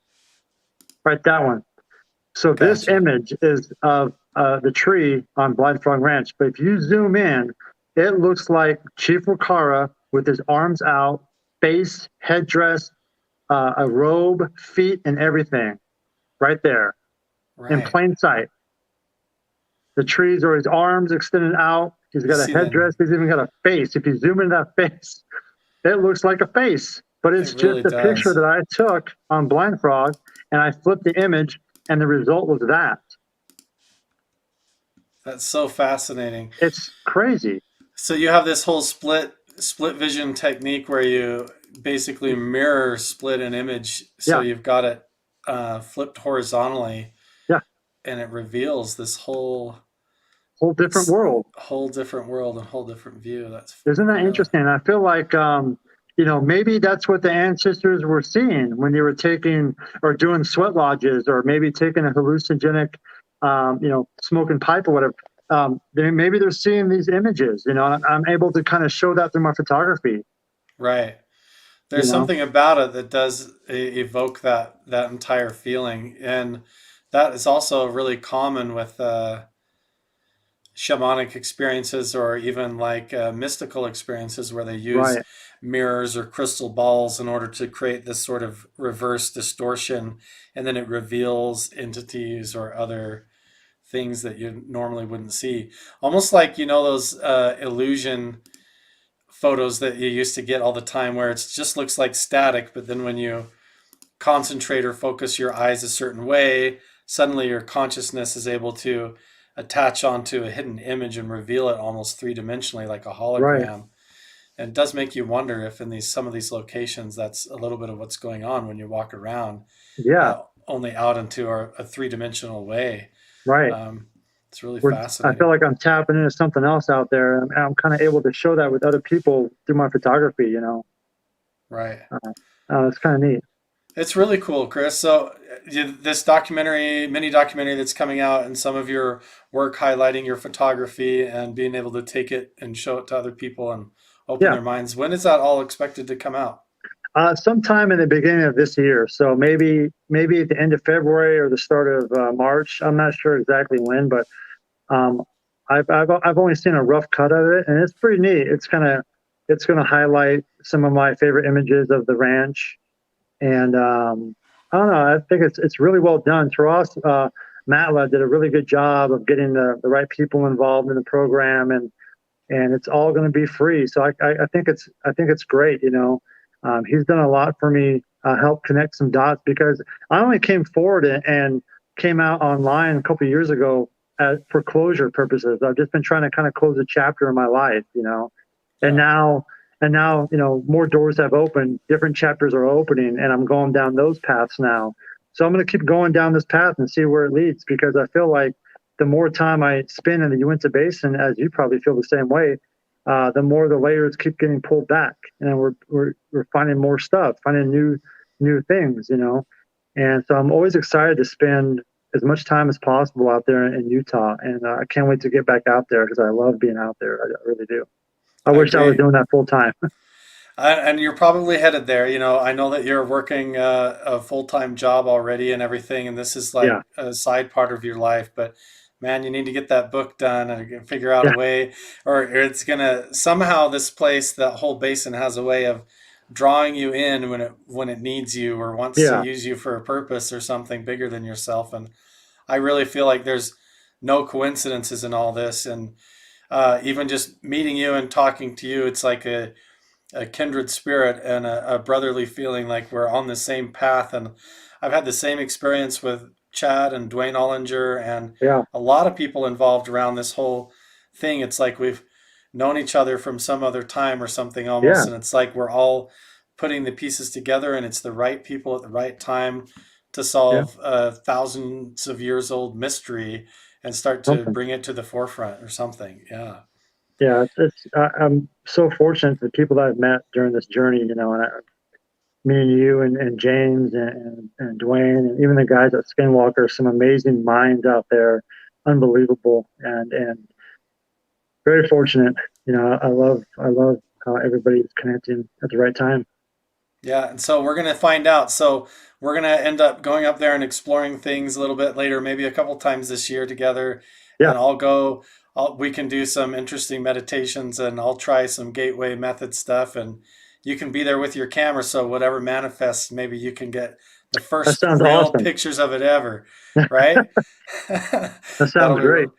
Right, that one. So this Gotcha. image is of the tree on Blind Frog Ranch. But if you zoom in, it looks like Chief Wakara with his arms out, face, headdress, a robe, feet, and everything right there in Right. plain sight. The trees are his arms extended out. He's You got a see then. headdress. He's even got a face. If you zoom in that face, it looks like a face, but it's It just really a picture does. that I took on Blind Frog, and I flipped the image, and the result was that. That's so fascinating. It's crazy. So you have this whole split vision technique where you basically mirror split an image. So Yeah, you've got it flipped horizontally, yeah, and it reveals this whole different world. whole different world and whole different view. That's Isn't that really interesting? I feel like, maybe that's what the ancestors were seeing when they were taking or doing sweat lodges, or maybe taking a hallucinogenic, smoking pipe or whatever. Maybe they're seeing these images, and I'm able to kind of show that through my photography, right. you There's know? something about it that does evoke that entire feeling, and that is also really common with shamanic experiences or even like mystical experiences where they use Right, mirrors or crystal balls in order to create this sort of reverse distortion, and then it reveals entities or other things that you normally wouldn't see, almost like those illusion photos that you used to get all the time where it just looks like static, but then when you concentrate or focus your eyes a certain way, suddenly your consciousness is able to attach onto a hidden image and reveal it almost three-dimensionally like a right. hologram. And it does make you wonder if in these some of these locations that's a little bit of what's going on when you walk around, Yeah, only out into a three-dimensional way. right. um, it's really I feel fascinating. like I'm tapping into something else out there. And I'm kind of able to show that with other people through my photography, Right. It's kind of neat. It's really cool, Chris. So, this mini documentary that's coming out, and some of your work highlighting your photography and being able to take it and show it to other people and open Yeah. their minds. When is that all expected to come out? Sometime in the beginning of this year. So maybe at the end of February or the start of March. I'm not sure exactly when, but um, I've only seen a rough cut of it, and it's pretty neat. It's gonna highlight some of my favorite images of the ranch, and I don't know. I think it's really well done. Taras Matla did a really good job of getting the right people involved in the program, and it's all going to be free. So I think it's great. He's done a lot for me, help connect some dots, because I only came forward and came out online a couple of years ago for closure purposes. I've just been trying to kind of close a chapter in my life, and Yeah. now more doors have opened, different chapters are opening, and I'm going down those paths now. So I'm going to keep going down this path and see where it leads, because I feel like the more time I spend in the Uinta Basin, as you probably feel the same way, the more the layers keep getting pulled back, and we're finding more stuff, finding new things, And so I'm always excited to spend as much time as possible out there in Utah, and I can't wait to get back out there because I love being out there. I really do. I I wish I was agree. doing that full time. And you're probably headed there. I know that you're working a full-time job already and everything, and this is Yeah, like a side part of your life. But man, you need to get that book done and figure out a yeah, way, or it's gonna somehow this place, that whole basin has a way of drawing you in when it needs you or wants to yeah. use you for a purpose or something bigger than yourself. And I really feel like there's no coincidences in all this. And even just meeting you and talking to you, it's like a kindred spirit and a brotherly feeling, like we're on the same path. And I've had the same experience with Chad and Dwayne Ollinger and Yeah, a lot of people involved around this whole thing. It's like we've known each other from some other time or something almost. yeah, And it's like we're all putting the pieces together, and it's the right people at the right time to yeah. solve a thousands of years old mystery and start to Something. bring it to the forefront or something. Yeah. Yeah, I'm so fortunate to the people that I've met during this journey, me and you and James and Dwayne and even the guys at Skinwalker, some amazing minds out there, unbelievable, and very fortunate. I love how everybody's connecting at the right time. Yeah, and so we're gonna find out. So we're gonna end up going up there and exploring things a little bit later, maybe a couple times this year together. Yeah, And I'll go. We can do some interesting meditations, and I'll try some gateway method stuff. And you can be there with your camera, so whatever manifests, maybe you can get the that first sounds real awesome. pictures of it ever, right? That That'll sounds be great.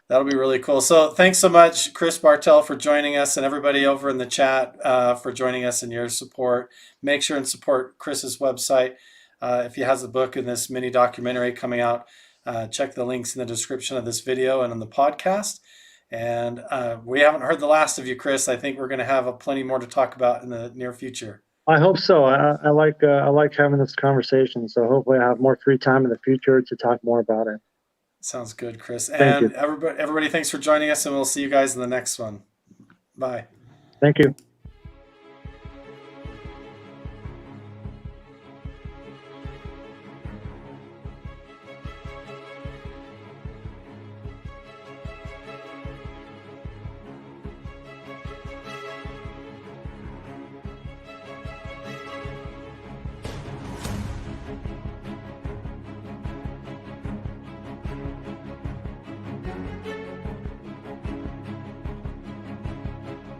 That'll be really cool. So thanks so much, Chris Bartel, for joining us, and everybody over in the chat for joining us and your support. Make sure and support Chris's website. If he has a book and this mini documentary coming out, check the links in the description of this video and on the podcast. And we haven't heard the last of you, Chris. I think we're going to have plenty more to talk about in the near future. I hope so. I like having this conversation. So hopefully I have more free time in the future to talk more about it. Sounds good, Chris. Thank And you. everybody, thanks for joining us, and we'll see you guys in the next one. Bye. Thank you.